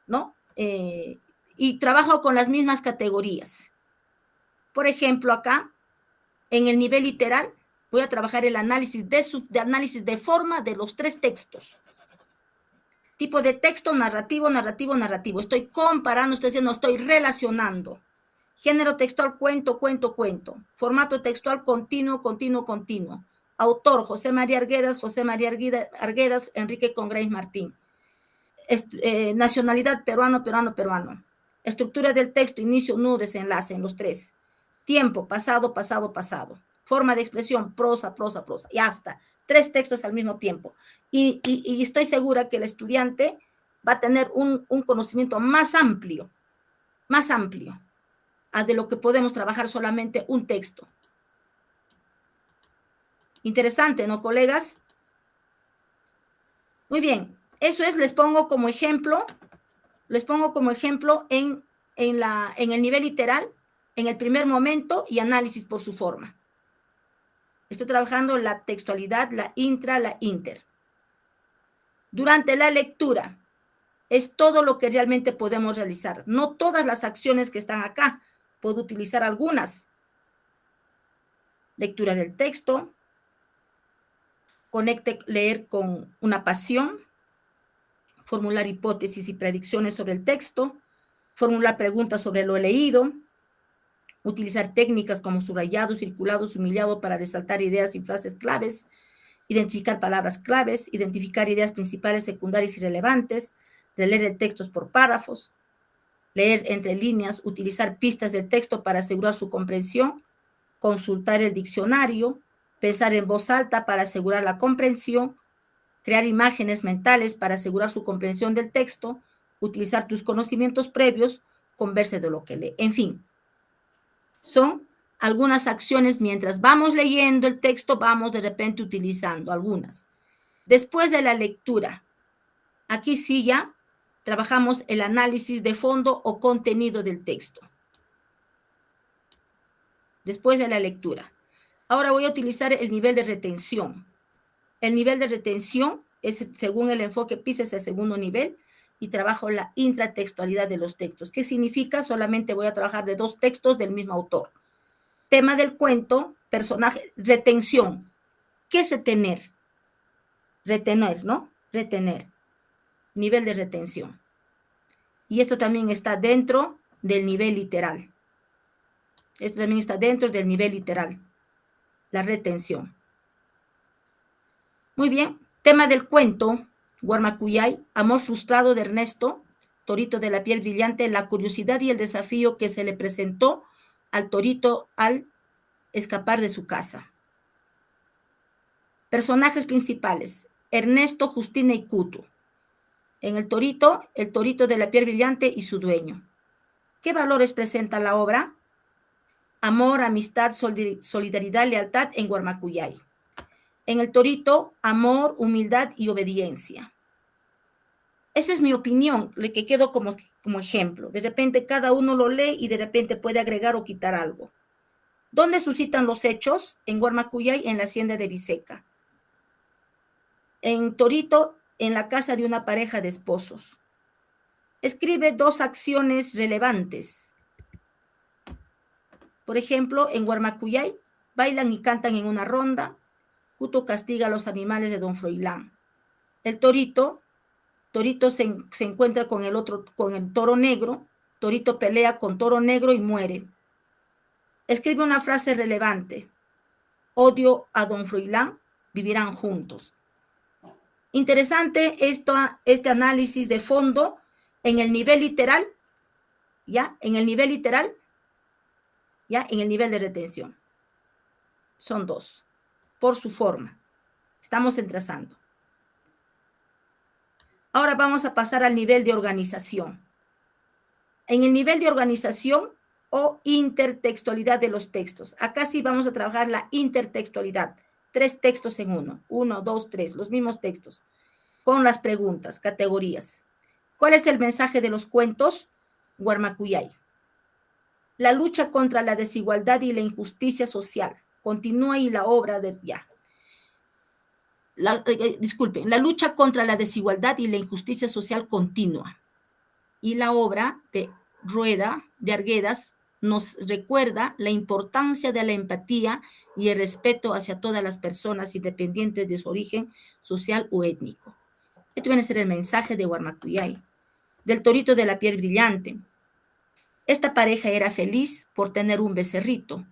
¿no? Y trabajo con las mismas categorías. Por ejemplo, acá, en el nivel literal, voy a trabajar el análisis de forma de los 3 textos. Tipo de texto, narrativo, narrativo, narrativo. Estoy comparando, estoy diciendo, estoy relacionando. Género textual, cuento, cuento, cuento. Formato textual, continuo, continuo, continuo. Autor, José María Arguedas, Enrique Congrace Martín. Nacionalidad, peruano, peruano, peruano. Estructura del texto, inicio, nudo, desenlace, en los 3. Tiempo, pasado, pasado, pasado. Forma de expresión, prosa, prosa, prosa. Y hasta 3 textos al mismo tiempo. Y estoy segura que el estudiante va a tener un conocimiento más amplio de lo que podemos trabajar solamente un texto. Interesante, ¿no, colegas? Muy bien, eso es, les pongo como ejemplo en el nivel literal, en el primer momento, y análisis por su forma. Estoy trabajando la textualidad, la intra, la inter. Durante la lectura, es todo lo que realmente podemos realizar. No todas las acciones que están acá, puedo utilizar algunas. Lectura del texto, conecte leer con una pasión, formular hipótesis y predicciones sobre el texto, formular preguntas sobre lo leído, utilizar técnicas como subrayado, circulado, humillado para resaltar ideas y frases claves, identificar palabras claves, identificar ideas principales, secundarias y relevantes, releer el texto por párrafos, leer entre líneas, utilizar pistas del texto para asegurar su comprensión, consultar el diccionario, pensar en voz alta para asegurar la comprensión, crear imágenes mentales para asegurar su comprensión del texto, utilizar tus conocimientos previos, converse de lo que lee. En fin, son algunas acciones mientras vamos leyendo el texto, vamos de repente utilizando algunas. Después de la lectura, aquí sí ya trabajamos el análisis de fondo o contenido del texto. Después de la lectura. Ahora voy a utilizar el nivel de retención. El nivel de retención es, según el enfoque PISA, es el segundo nivel, y trabajo la intratextualidad de los textos. ¿Qué significa? Solamente voy a trabajar de 2 textos del mismo autor. Tema del cuento, personaje, retención. ¿Qué es retener? Retener, ¿no? Retener. Nivel de retención. Y esto también está dentro del nivel literal. Esto también está dentro del nivel literal. La retención. Muy bien. Tema del cuento, Guarmacuyay, amor frustrado de Ernesto, torito de la piel brillante, la curiosidad y el desafío que se le presentó al torito al escapar de su casa. Personajes principales, Ernesto, Justina y Cuto. En el torito de la piel brillante y su dueño. ¿Qué valores presenta la obra? Amor, amistad, solidaridad, lealtad en Guarmacuyay. En el torito, amor, humildad y obediencia. Esa es mi opinión, le que quedo como ejemplo. De repente cada uno lo lee y de repente puede agregar o quitar algo. ¿Dónde suscitan los hechos? En Guarmacuyay, en la hacienda de Viseca. En Torito, en la casa de una pareja de esposos. Escribe 2 acciones relevantes. Por ejemplo, en Guarmacuyay, bailan y cantan en una ronda. Cuto castiga a los animales de Don Froilán. El Torito se encuentra con el toro negro. Torito pelea con toro negro y muere. Escribe una frase relevante. Odio a Don Froilán, vivirán juntos. Interesante este análisis de fondo en el nivel literal, ¿ya? En el nivel literal, ¿ya? En el nivel de retención. Son 2, por su forma. Estamos entrezando. Ahora vamos a pasar al nivel de organización. En el nivel de organización o intertextualidad de los textos. Acá sí vamos a trabajar la intertextualidad. 3 textos en uno. 1, 2, 3, los mismos textos. Con las preguntas, categorías. ¿Cuál es el mensaje de los cuentos? Guarmacuyay. La lucha contra la desigualdad y la injusticia social. Continúa y la obra de... ya. Disculpen, la lucha contra la desigualdad y la injusticia social continua. Y la obra de Rueda, de Arguedas, nos recuerda la importancia de la empatía y el respeto hacia todas las personas independientes de su origen social o étnico. Este viene a ser el mensaje de Guarmacuyay. Del torito de la piel brillante. Esta pareja era feliz por tener un becerrito,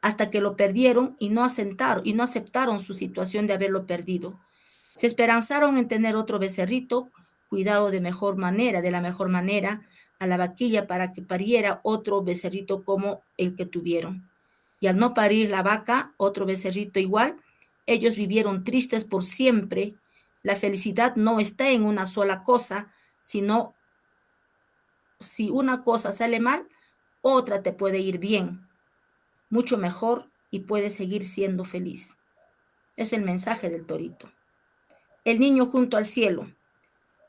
hasta que lo perdieron y no aceptaron su situación de haberlo perdido. Se esperanzaron en tener otro becerrito, cuidado de la mejor manera, a la vaquilla para que pariera otro becerrito como el que tuvieron. Y al no parir la vaca, otro becerrito igual, ellos vivieron tristes por siempre. La felicidad no está en una sola cosa, sino si una cosa sale mal, otra te puede ir bien, mucho mejor y puedes seguir siendo feliz. Es el mensaje del torito. El niño junto al cielo.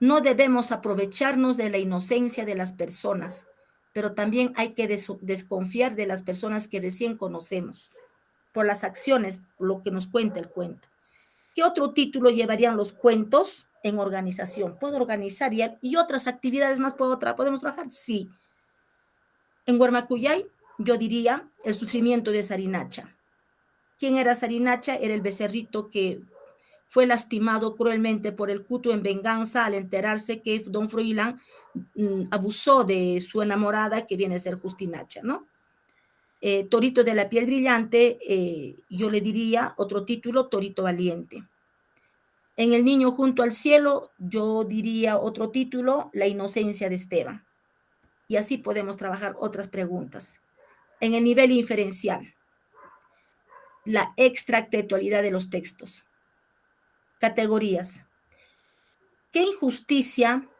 No debemos aprovecharnos de la inocencia de las personas, pero también hay que desconfiar de las personas que recién conocemos, por las acciones, lo que nos cuenta el cuento. ¿Qué otro título llevarían los cuentos en organización? ¿Puedo organizar y otras actividades más podemos trabajar? Sí. En Guarmacuyay, yo diría el sufrimiento de Sarinacha. ¿Quién era Sarinacha? Era el becerrito que fue lastimado cruelmente por el Cuto en venganza al enterarse que Don Froilán abusó de su enamorada, que viene a ser Justinacha, ¿no? Torito de la piel brillante, yo le diría otro título, Torito valiente. En El niño junto al cielo, yo diría otro título, La inocencia de Esteban. y así podemos trabajar otras preguntas. En el nivel inferencial, la extractextualidad de los textos. Categorías. ¿Qué injusticia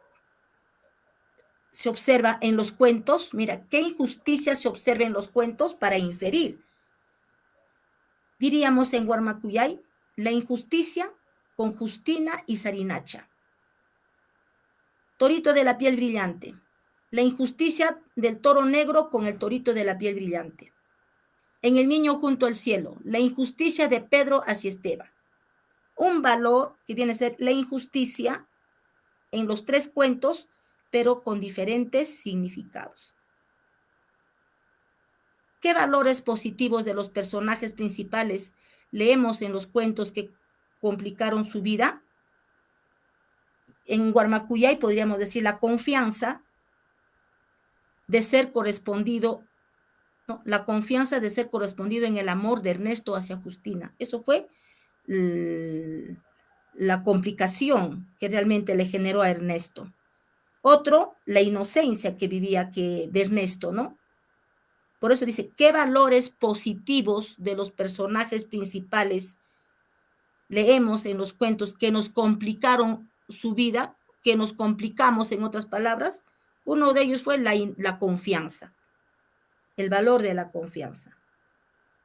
se observa en los cuentos? Mira, ¿qué injusticia se observa en los cuentos para inferir? Diríamos en Guarmacuyay, la injusticia con Justina y Sarinacha. Torito de la piel brillante. La injusticia del toro negro con el torito de la piel brillante. En el niño junto al cielo, la injusticia de Pedro hacia Esteban. Un valor que viene a ser la injusticia en los tres cuentos, pero con diferentes significados. ¿Qué valores positivos de los personajes principales leemos en los cuentos que complicaron su vida? En Guarmacuyay podríamos decir la confianza de ser correspondido, ¿no? La confianza de ser correspondido en el amor de Ernesto hacia Justina. Eso fue la complicación que realmente le generó a Ernesto. Otro, la inocencia que vivía de Ernesto, ¿no? Por eso dice, ¿qué valores positivos de los personajes principales leemos en los cuentos que nos complicaron su vida, que nos complicamos, en otras palabras? Uno de ellos fue la confianza, el valor de la confianza.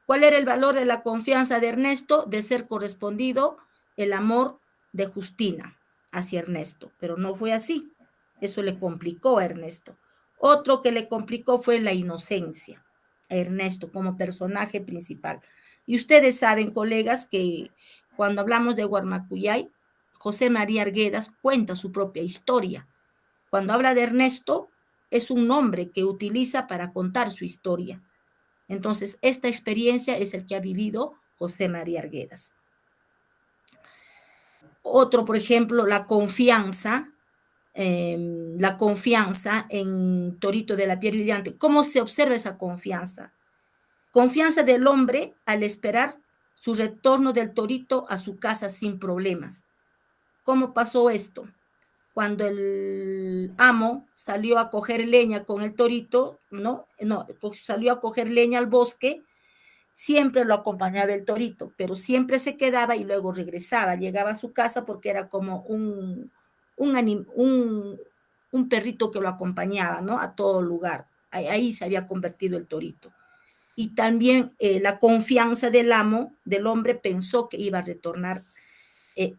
¿Cuál era el valor de la confianza de Ernesto? De ser correspondido el amor de Justina hacia Ernesto, pero no fue así. Eso le complicó a Ernesto. Otro que le complicó fue la inocencia a Ernesto como personaje principal. Y ustedes saben, colegas, que cuando hablamos de Guarmacuyay, José María Arguedas cuenta su propia historia. Cuando habla de Ernesto, es un nombre que utiliza para contar su historia. Entonces, esta experiencia es el que ha vivido José María Arguedas. Otro, por ejemplo, la confianza en Torito de la piel brillante. ¿Cómo se observa esa confianza? Confianza del hombre al esperar su retorno del torito a su casa sin problemas. ¿Cómo pasó esto? Cuando el amo salió a coger leña con el torito, salió a coger leña al bosque, siempre lo acompañaba el torito, pero siempre se quedaba y luego regresaba, llegaba a su casa porque era como un perrito que lo acompañaba, ¿no? A todo lugar. Ahí se había convertido el torito. Y también la confianza del amo, del hombre, pensó que iba a retornar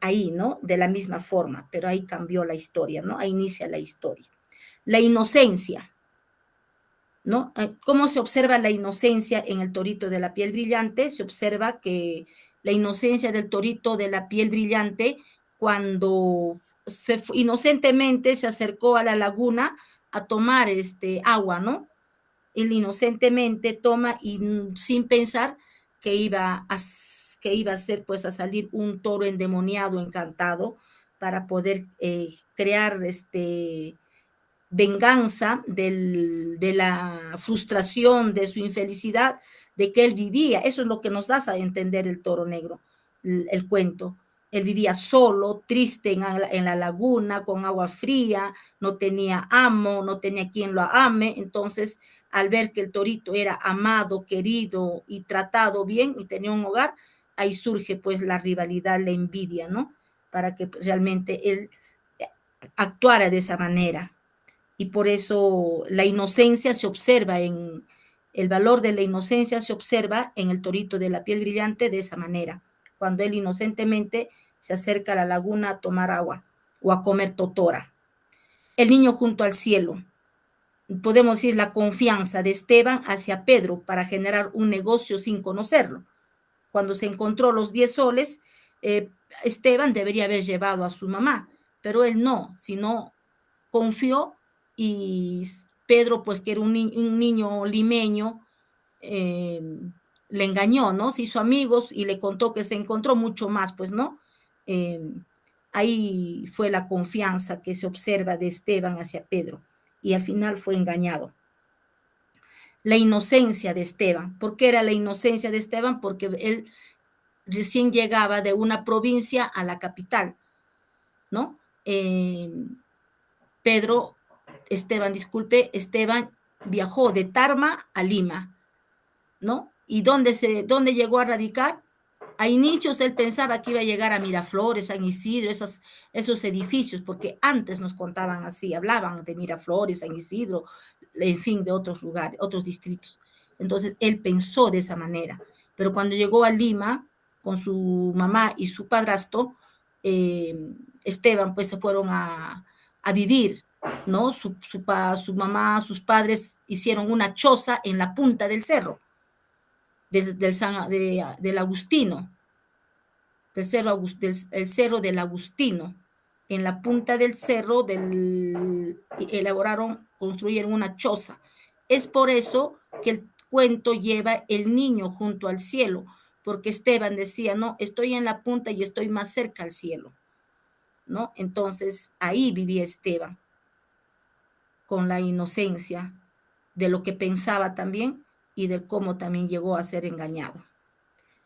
ahí, ¿no? De la misma forma, pero ahí cambió la historia, ¿no? Ahí inicia la historia. La inocencia, ¿no? ¿Cómo se observa la inocencia en el torito de la piel brillante? Se observa que la inocencia del torito de la piel brillante, cuando inocentemente se acercó a la laguna a tomar agua, ¿no? Él inocentemente toma y sin pensar que iba a ser, pues, a salir un toro endemoniado, encantado, para poder crear venganza de la frustración, de su infelicidad, de que él vivía. Eso es lo que nos da a entender el toro negro, el cuento. Él vivía solo, triste en la laguna, con agua fría, no tenía amo, no tenía quien lo ame. Entonces, al ver que el torito era amado, querido y tratado bien y tenía un hogar, ahí surge pues la rivalidad, la envidia, ¿no? Para que realmente él actuara de esa manera. Y por eso la inocencia se observa el valor de la inocencia se observa en el torito de la piel brillante de esa manera, cuando él inocentemente se acerca a la laguna a tomar agua o a comer totora. El niño junto al cielo. Podemos decir la confianza de Esteban hacia Pedro para generar un negocio sin conocerlo. Cuando se encontró los 10 soles, Esteban debería haber llevado a su mamá, pero él no, sino confió, y Pedro, pues que era un niño limeño, le engañó, ¿no? Se hizo amigos y le contó que se encontró mucho más, pues, ¿no? Ahí fue la confianza que se observa de Esteban hacia Pedro, y al final fue engañado. La inocencia de Esteban. ¿Por qué era la inocencia de Esteban? Porque él recién llegaba de una provincia a la capital, ¿no? Pedro Esteban viajó de Tarma a Lima, ¿no? ¿Y dónde llegó a radicar? A inicios él pensaba que iba a llegar a Miraflores, San Isidro, esos edificios, porque antes nos contaban así, hablaban de Miraflores, San Isidro, en fin, de otros lugares, otros distritos. Entonces él pensó de esa manera, pero cuando llegó a Lima con su mamá y su padrastro, Esteban, pues se fueron a vivir, ¿no? Su mamá, sus padres hicieron una choza en la punta del cerro, del Agustino, del cerro del Agustino. En la punta del cerro construyeron una choza. Es por eso que el cuento lleva el niño junto al cielo, porque Esteban decía, no, estoy en la punta y estoy más cerca al cielo, ¿no? Entonces ahí vivía Esteban, con la inocencia de lo que pensaba también y de cómo también llegó a ser engañado.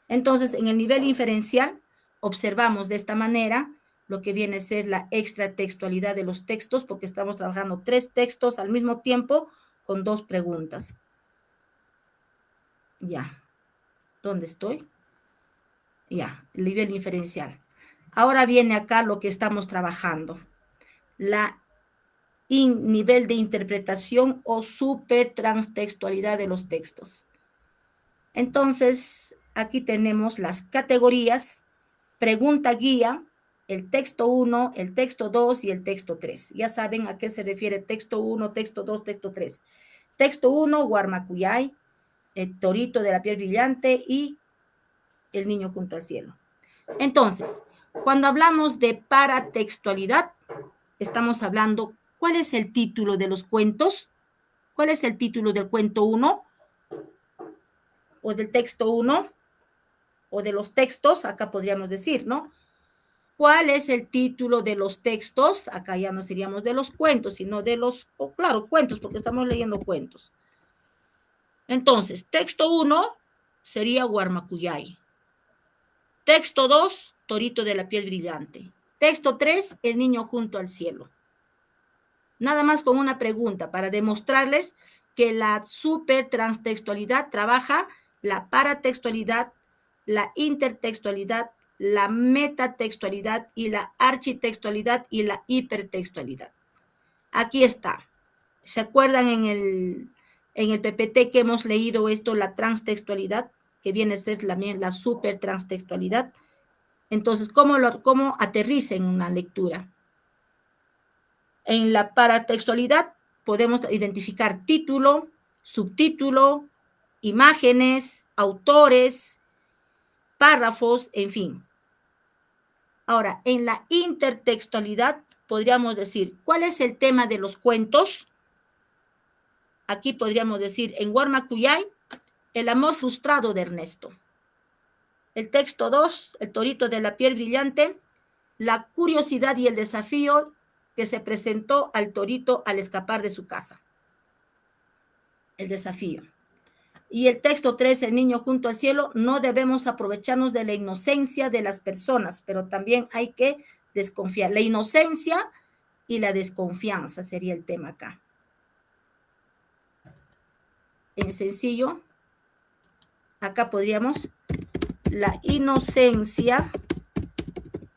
Entonces, en el nivel inferencial, observamos de esta manera lo que viene a ser la extratextualidad de los textos, porque estamos trabajando 3 textos al mismo tiempo con 2 preguntas. Ya. ¿Dónde estoy? Ya, el nivel inferencial. Ahora viene acá lo que estamos trabajando. Nivel de interpretación o supertranstextualidad de los textos. Entonces, aquí tenemos las categorías, pregunta guía, el texto 1, el texto 2 y el texto 3. Ya saben a qué se refiere texto 1, texto 2, texto 3. Texto 1, Guarmacuyay, el torito de la piel brillante y el niño junto al cielo. Entonces, cuando hablamos de paratextualidad, estamos hablando, ¿cuál es el título de los cuentos? ¿Cuál es el título del cuento 1? O del texto 1, o de los textos, acá podríamos decir, ¿no? ¿Cuál es el título de los textos? Acá ya no seríamos de los cuentos, sino de los, claro, cuentos, porque estamos leyendo cuentos. Entonces, texto 1 sería Guarmacuyay. Texto 2, Torito de la piel brillante. Texto 3, El niño junto al cielo. Nada más con una pregunta para demostrarles que la supertranstextualidad trabaja la paratextualidad, la intertextualidad, la metatextualidad y la architextualidad y la hipertextualidad. Aquí está. ¿Se acuerdan en el PPT que hemos leído esto, la transtextualidad, que viene a ser también la supertranstextualidad? Entonces, ¿cómo aterriza en una lectura? En la paratextualidad podemos identificar título, subtítulo, imágenes, autores, párrafos, en fin. Ahora, en la intertextualidad podríamos decir, ¿cuál es el tema de los cuentos? Aquí podríamos decir, en Guarmacuyay, el amor frustrado de Ernesto. El texto 2, el torito de la piel brillante, la curiosidad y el desafío que se presentó al torito al escapar de su casa. El desafío. Y el texto 3, el niño junto al cielo, no debemos aprovecharnos de la inocencia de las personas, pero también hay que desconfiar. La inocencia y la desconfianza sería el tema acá. En sencillo, acá podríamos la inocencia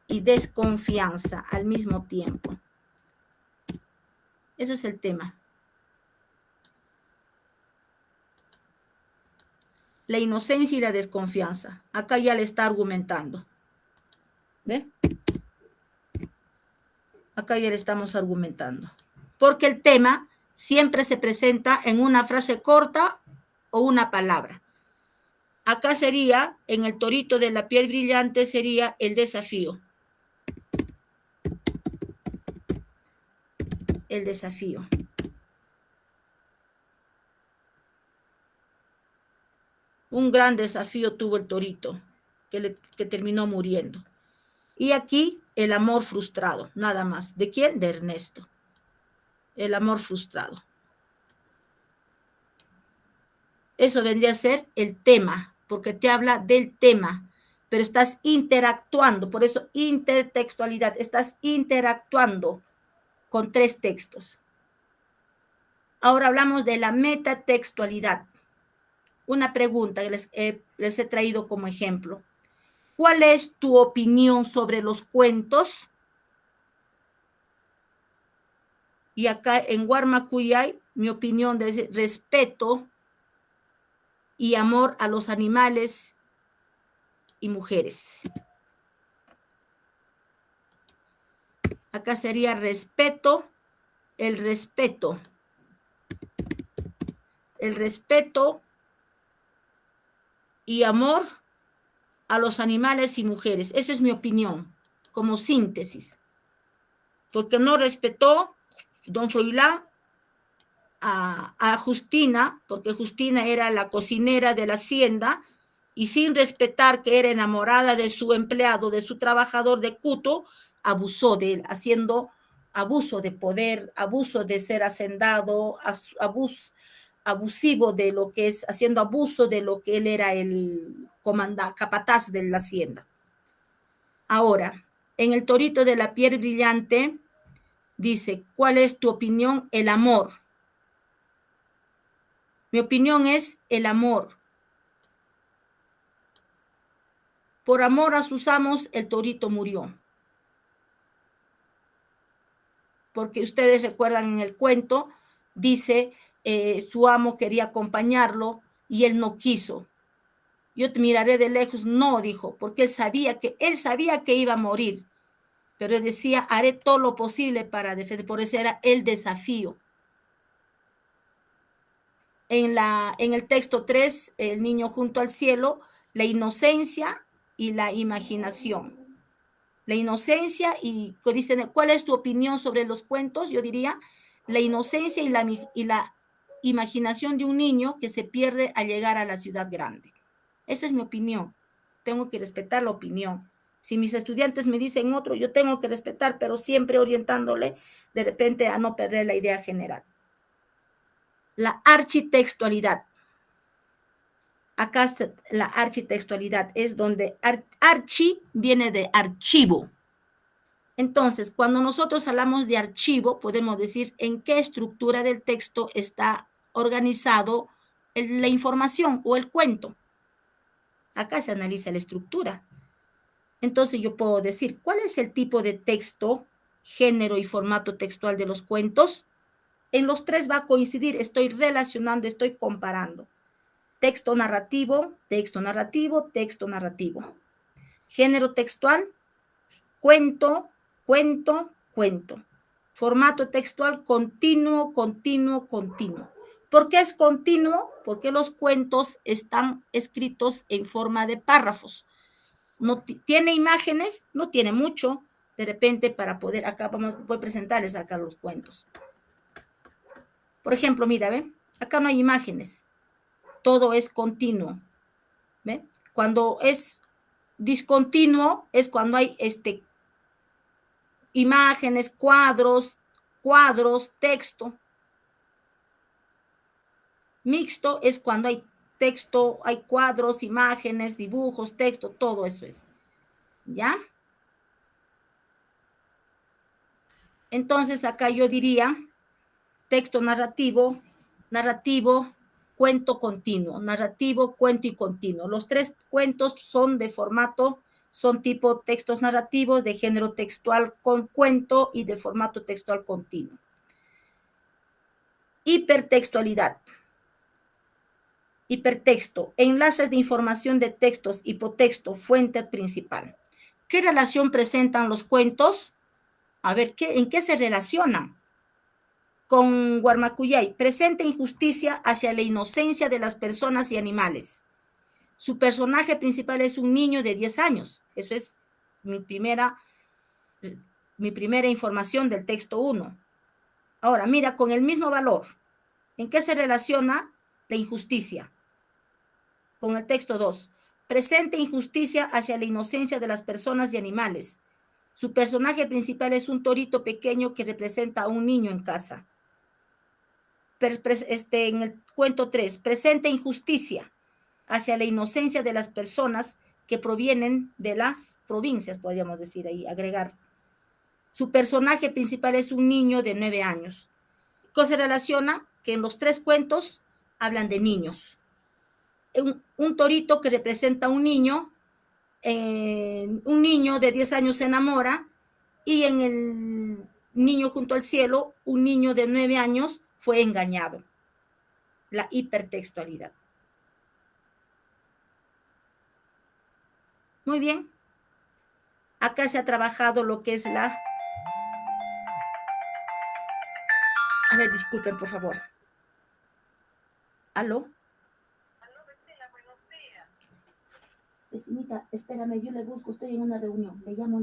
y desconfianza al mismo tiempo. Ese es el tema. La inocencia y la desconfianza. Acá ya le está argumentando. ¿Ve? Acá ya le estamos argumentando. Porque el tema siempre se presenta en una frase corta o una palabra. Acá sería, en el torito de la piel brillante, sería el desafío. El desafío. Un gran desafío tuvo el torito, que terminó muriendo. Y aquí el amor frustrado, nada más. ¿De quién? De Ernesto. El amor frustrado. Eso vendría a ser el tema, porque te habla del tema, pero estás interactuando, por eso intertextualidad, estás interactuando con 3 textos. Ahora hablamos de la metatextualidad. Una pregunta que les he traído como ejemplo. ¿Cuál es tu opinión sobre los cuentos? Y acá en Guarmacuyay, mi opinión es respeto y amor a los animales y mujeres. Acá sería respeto, el respeto y amor a los animales y mujeres. Esa es mi opinión, como síntesis. Porque no respetó don Froilán a Justina, porque Justina era la cocinera de la hacienda, y sin respetar que era enamorada de su empleado, de su trabajador de Cuto, abusó de él, haciendo abuso de poder, abuso de ser hacendado, abusivo de lo que es, haciendo abuso de lo que él era el capataz de la hacienda. Ahora, en el Torito de la piel brillante, dice, ¿cuál es tu opinión? El amor. Mi opinión es el amor. Por amor a sus amos, el torito murió. Porque ustedes recuerdan en el cuento, dice, su amo quería acompañarlo y él no quiso. Yo te miraré de lejos. No, dijo, porque él sabía que iba a morir. Pero él decía, haré todo lo posible para defender. Por eso era el desafío. En el texto 3, el niño junto al cielo, la inocencia y la imaginación. La inocencia y dicen, ¿cuál es tu opinión sobre los cuentos? Yo diría, la inocencia y la imaginación de un niño que se pierde al llegar a la ciudad grande. Esa es mi opinión. Tengo que respetar la opinión. Si mis estudiantes me dicen otro, yo tengo que respetar, pero siempre orientándole de repente a no perder la idea general. La architextualidad. Acá la architextualidad es donde archi viene de archivo. Entonces, cuando nosotros hablamos de archivo, podemos decir en qué estructura del texto está organizado la información o el cuento. Acá se analiza la estructura. Entonces yo puedo decir, ¿cuál es el tipo de texto, género y formato textual de los cuentos? En los tres va a coincidir, estoy relacionando, estoy comparando. Texto narrativo, texto narrativo, texto narrativo. Género textual, cuento, cuento, cuento. Formato textual, continuo, continuo, continuo. ¿Por qué es continuo? Porque los cuentos están escritos en forma de párrafos. No tiene imágenes, no tiene mucho, de repente para poder, acá voy a presentarles acá los cuentos. Por ejemplo, mira, ¿ve? Acá no hay imágenes, todo es continuo, ¿ve? Cuando es discontinuo es cuando hay imágenes, cuadros, texto. Mixto es cuando hay texto, hay cuadros, imágenes, dibujos, texto, todo eso es. ¿Ya? Entonces acá yo diría texto narrativo, cuento continuo, narrativo, cuento y continuo. Los tres cuentos son de formato, son tipo textos narrativos de género textual con cuento y de formato textual continuo. Hipertextualidad. Hipertexto, enlaces de información de textos, hipotexto, fuente principal. ¿Qué relación presentan los cuentos? A ver, ¿en qué se relacionan? Con Guarmacuyay, presenta injusticia hacia la inocencia de las personas y animales. Su personaje principal es un niño de 10 años. Eso es mi primera información del texto 1. Ahora, mira, con el mismo valor, ¿en qué se relaciona la injusticia? Con el texto 2. Presenta injusticia hacia la inocencia de las personas y animales. Su personaje principal es un torito pequeño que representa a un niño en casa. En el cuento 3, presenta injusticia hacia la inocencia de las personas que provienen de las provincias, podríamos decir ahí, agregar. Su personaje principal es un niño de 9 años. ¿Qué se relaciona? que en los 3 cuentos hablan de niños. Un torito que representa a un niño de 10 años se enamora, y en el niño junto al cielo, un niño de 9 años fue engañado. La hipertextualidad. Muy bien. Acá se ha trabajado lo que es la... A ver, disculpen, por favor. ¿Aló? Aló, vecina, buenos días. Vecinita, espérame, yo le busco, estoy en una reunión. Le llamo.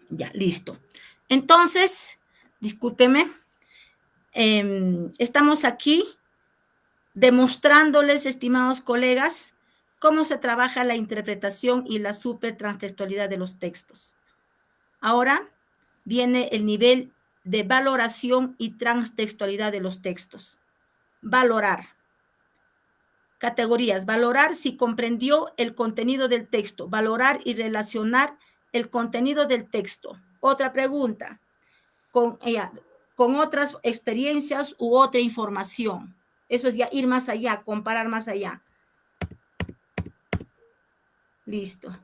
Ya, listo. Entonces, discúlpeme, estamos aquí demostrándoles, estimados colegas, cómo se trabaja la interpretación y la supertranstextualidad de los textos. Ahora viene el nivel de valoración y transtextualidad de los textos. Valorar. Categorías. Valorar si comprendió el contenido del texto. Valorar y relacionar el contenido del texto. Otra pregunta. Con otras experiencias u otra información. Eso es ya ir más allá, comparar más allá. Listo.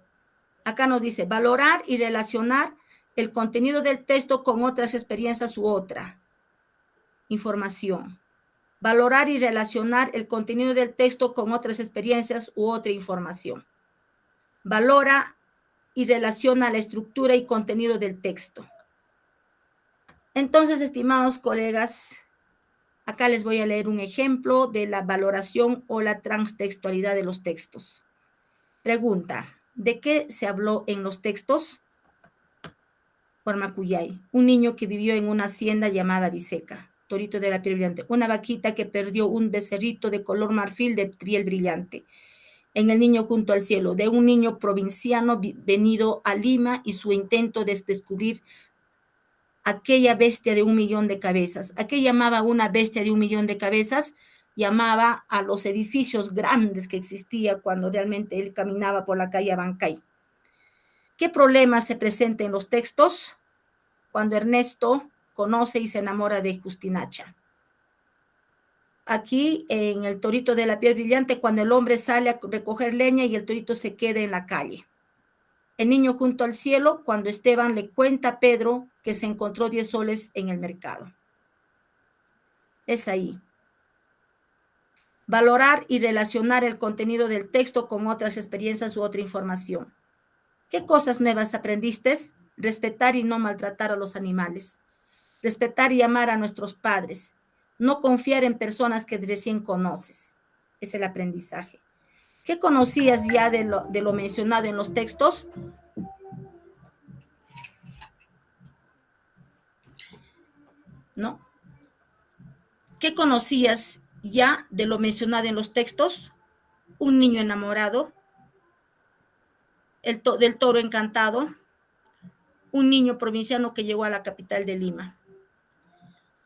Acá nos dice valorar y relacionar el contenido del texto con otras experiencias u otra información. Valorar y relacionar el contenido del texto con otras experiencias u otra información. Valora y relaciona la estructura y contenido del texto. Entonces, estimados colegas, acá les voy a leer un ejemplo de la valoración o la transtextualidad de los textos. Pregunta, ¿de qué se habló en los textos? Guarmacuyay, un niño que vivió en una hacienda llamada Viseca, torito de la piel brillante, una vaquita que perdió un becerrito de color marfil de piel brillante, en el niño junto al cielo, de un niño provinciano venido a Lima y su intento de descubrir aquella bestia de 1.000.000 de cabezas. ¿A qué llamaba una bestia de 1.000.000 de cabezas? Llamaba a los edificios grandes que existía cuando realmente él caminaba por la calle Abancay. ¿Qué problema se presenta en los textos? Cuando Ernesto conoce y se enamora de Justinacha. Aquí, en el torito de la piel brillante, cuando el hombre sale a recoger leña y el torito se queda en la calle. El niño junto al cielo, cuando Esteban le cuenta a Pedro que se encontró 10 soles en el mercado. Es ahí. Valorar y relacionar el contenido del texto con otras experiencias u otra información. ¿Qué cosas nuevas aprendiste? Respetar y no maltratar a los animales. Respetar y amar a nuestros padres. No confiar en personas que recién conoces. Es el aprendizaje. ¿Qué conocías ya de lo mencionado en los textos? ¿No? ¿Qué conocías ya de lo mencionado en los textos? Un niño enamorado, del toro encantado, un niño provinciano que llegó a la capital de Lima.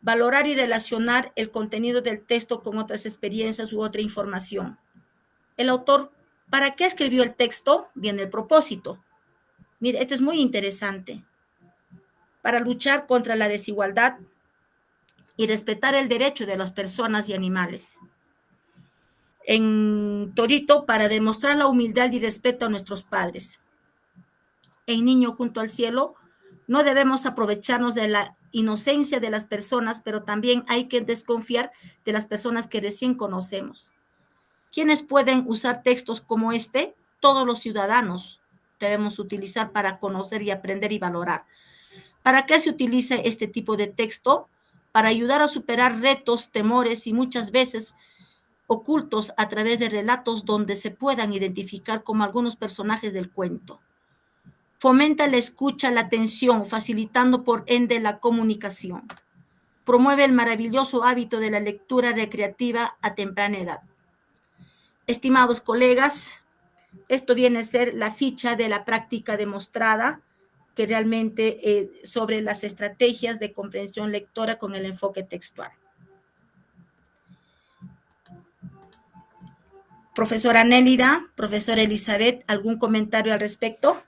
Valorar y relacionar el contenido del texto con otras experiencias u otra información. El autor, ¿para qué escribió el texto? Viene el propósito. Mire, esto es muy interesante. Para luchar contra la desigualdad y respetar el derecho de las personas y animales. En Torito, para demostrar la humildad y respeto a nuestros padres. En Niño junto al cielo, no debemos aprovecharnos de la inocencia de las personas, pero también hay que desconfiar de las personas que recién conocemos. ¿Quiénes pueden usar textos como este? Todos los ciudadanos debemos utilizar para conocer y aprender y valorar. ¿Para qué se utiliza este tipo de texto? Para ayudar a superar retos, temores y muchas veces ocultos a través de relatos donde se puedan identificar como algunos personajes del cuento. Fomenta la escucha, la atención, facilitando por ende la comunicación. Promueve el maravilloso hábito de la lectura recreativa a temprana edad. Estimados colegas, esto viene a ser la ficha de la práctica demostrada que realmente sobre las estrategias de comprensión lectora con el enfoque textual. Profesora Nélida, profesora Elizabeth, ¿algún comentario al respecto?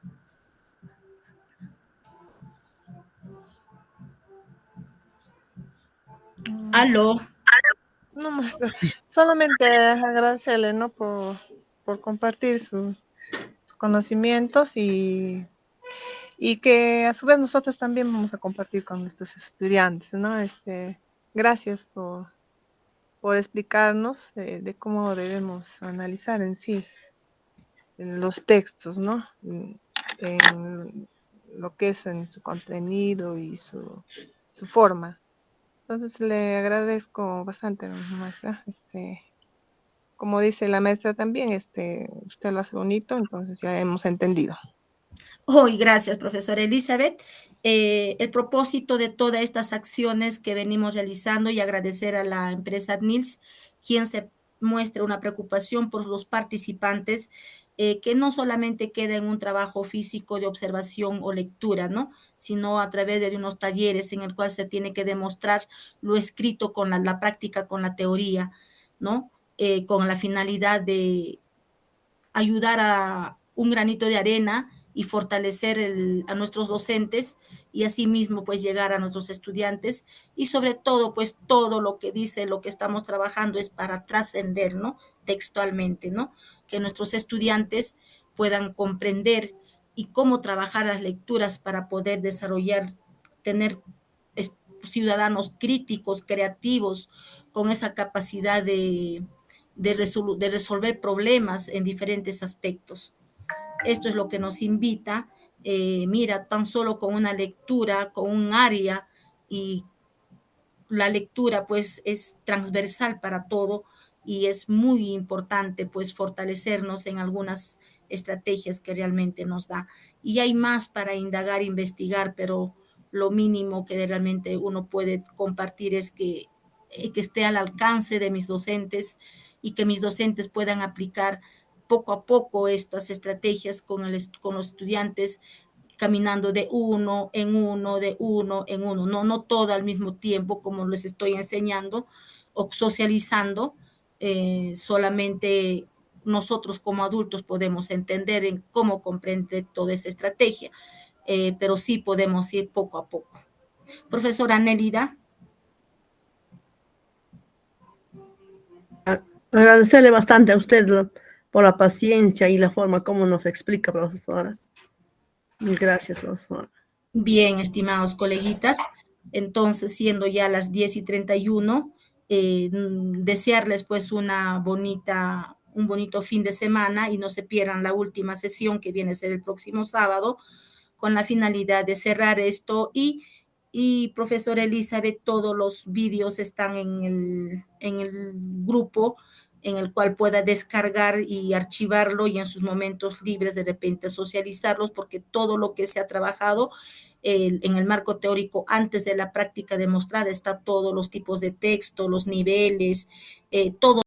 Aló. No, maestra, solamente agradecerle, ¿no? Por compartir sus conocimientos y que a su vez nosotros también vamos a compartir con nuestros estudiantes, ¿no? Gracias por explicarnos de cómo debemos analizar en sí en los textos, ¿no? En lo que es en su contenido y su forma. Entonces le agradezco bastante, maestra. Como dice la maestra también, usted lo hace bonito, entonces ya hemos entendido. Hoy, gracias, profesora Elizabeth. El propósito de todas estas acciones que venimos realizando y agradecer a la empresa NILS, quien se muestra una preocupación por los participantes, que no solamente queda en un trabajo físico de observación o lectura, ¿no? Sino a través de unos talleres en el cual se tiene que demostrar lo escrito con la práctica, con la teoría, ¿no? Con la finalidad de ayudar a un granito de arena y fortalecer a nuestros docentes y asimismo pues llegar a nuestros estudiantes y sobre todo pues todo lo que dice, lo que estamos trabajando es para trascender, ¿no? Textualmente, ¿no? Que nuestros estudiantes puedan comprender y cómo trabajar las lecturas para poder desarrollar, tener ciudadanos críticos, creativos, con esa capacidad de resolver problemas en diferentes aspectos. Esto es lo que nos invita, mira, tan solo con una lectura, con un área, y la lectura pues es transversal para todo y es muy importante pues fortalecernos en algunas estrategias que realmente nos da. Y hay más para indagar, investigar, pero lo mínimo que realmente uno puede compartir es que esté al alcance de mis docentes y que mis docentes puedan aplicar poco a poco estas estrategias con los estudiantes, caminando de uno en uno, de uno en uno, no todo al mismo tiempo como les estoy enseñando o socializando, solamente nosotros como adultos podemos entender en cómo comprende toda esa estrategia, pero sí podemos ir poco a poco. Profesora Nélida. Agradecerle bastante a usted por la paciencia y la forma como nos explica, profesora. Mil gracias, profesora. Bien, estimados coleguitas, entonces siendo ya las 10:31, desearles pues un bonito fin de semana y no se pierdan la última sesión que viene a ser el próximo sábado con la finalidad de cerrar esto y profesora Elizabeth, todos los vídeos están en el grupo en el cual pueda descargar y archivarlo y en sus momentos libres de repente socializarlos, porque todo lo que se ha trabajado en el marco teórico antes de la práctica demostrada está todos los tipos de texto, los niveles, todo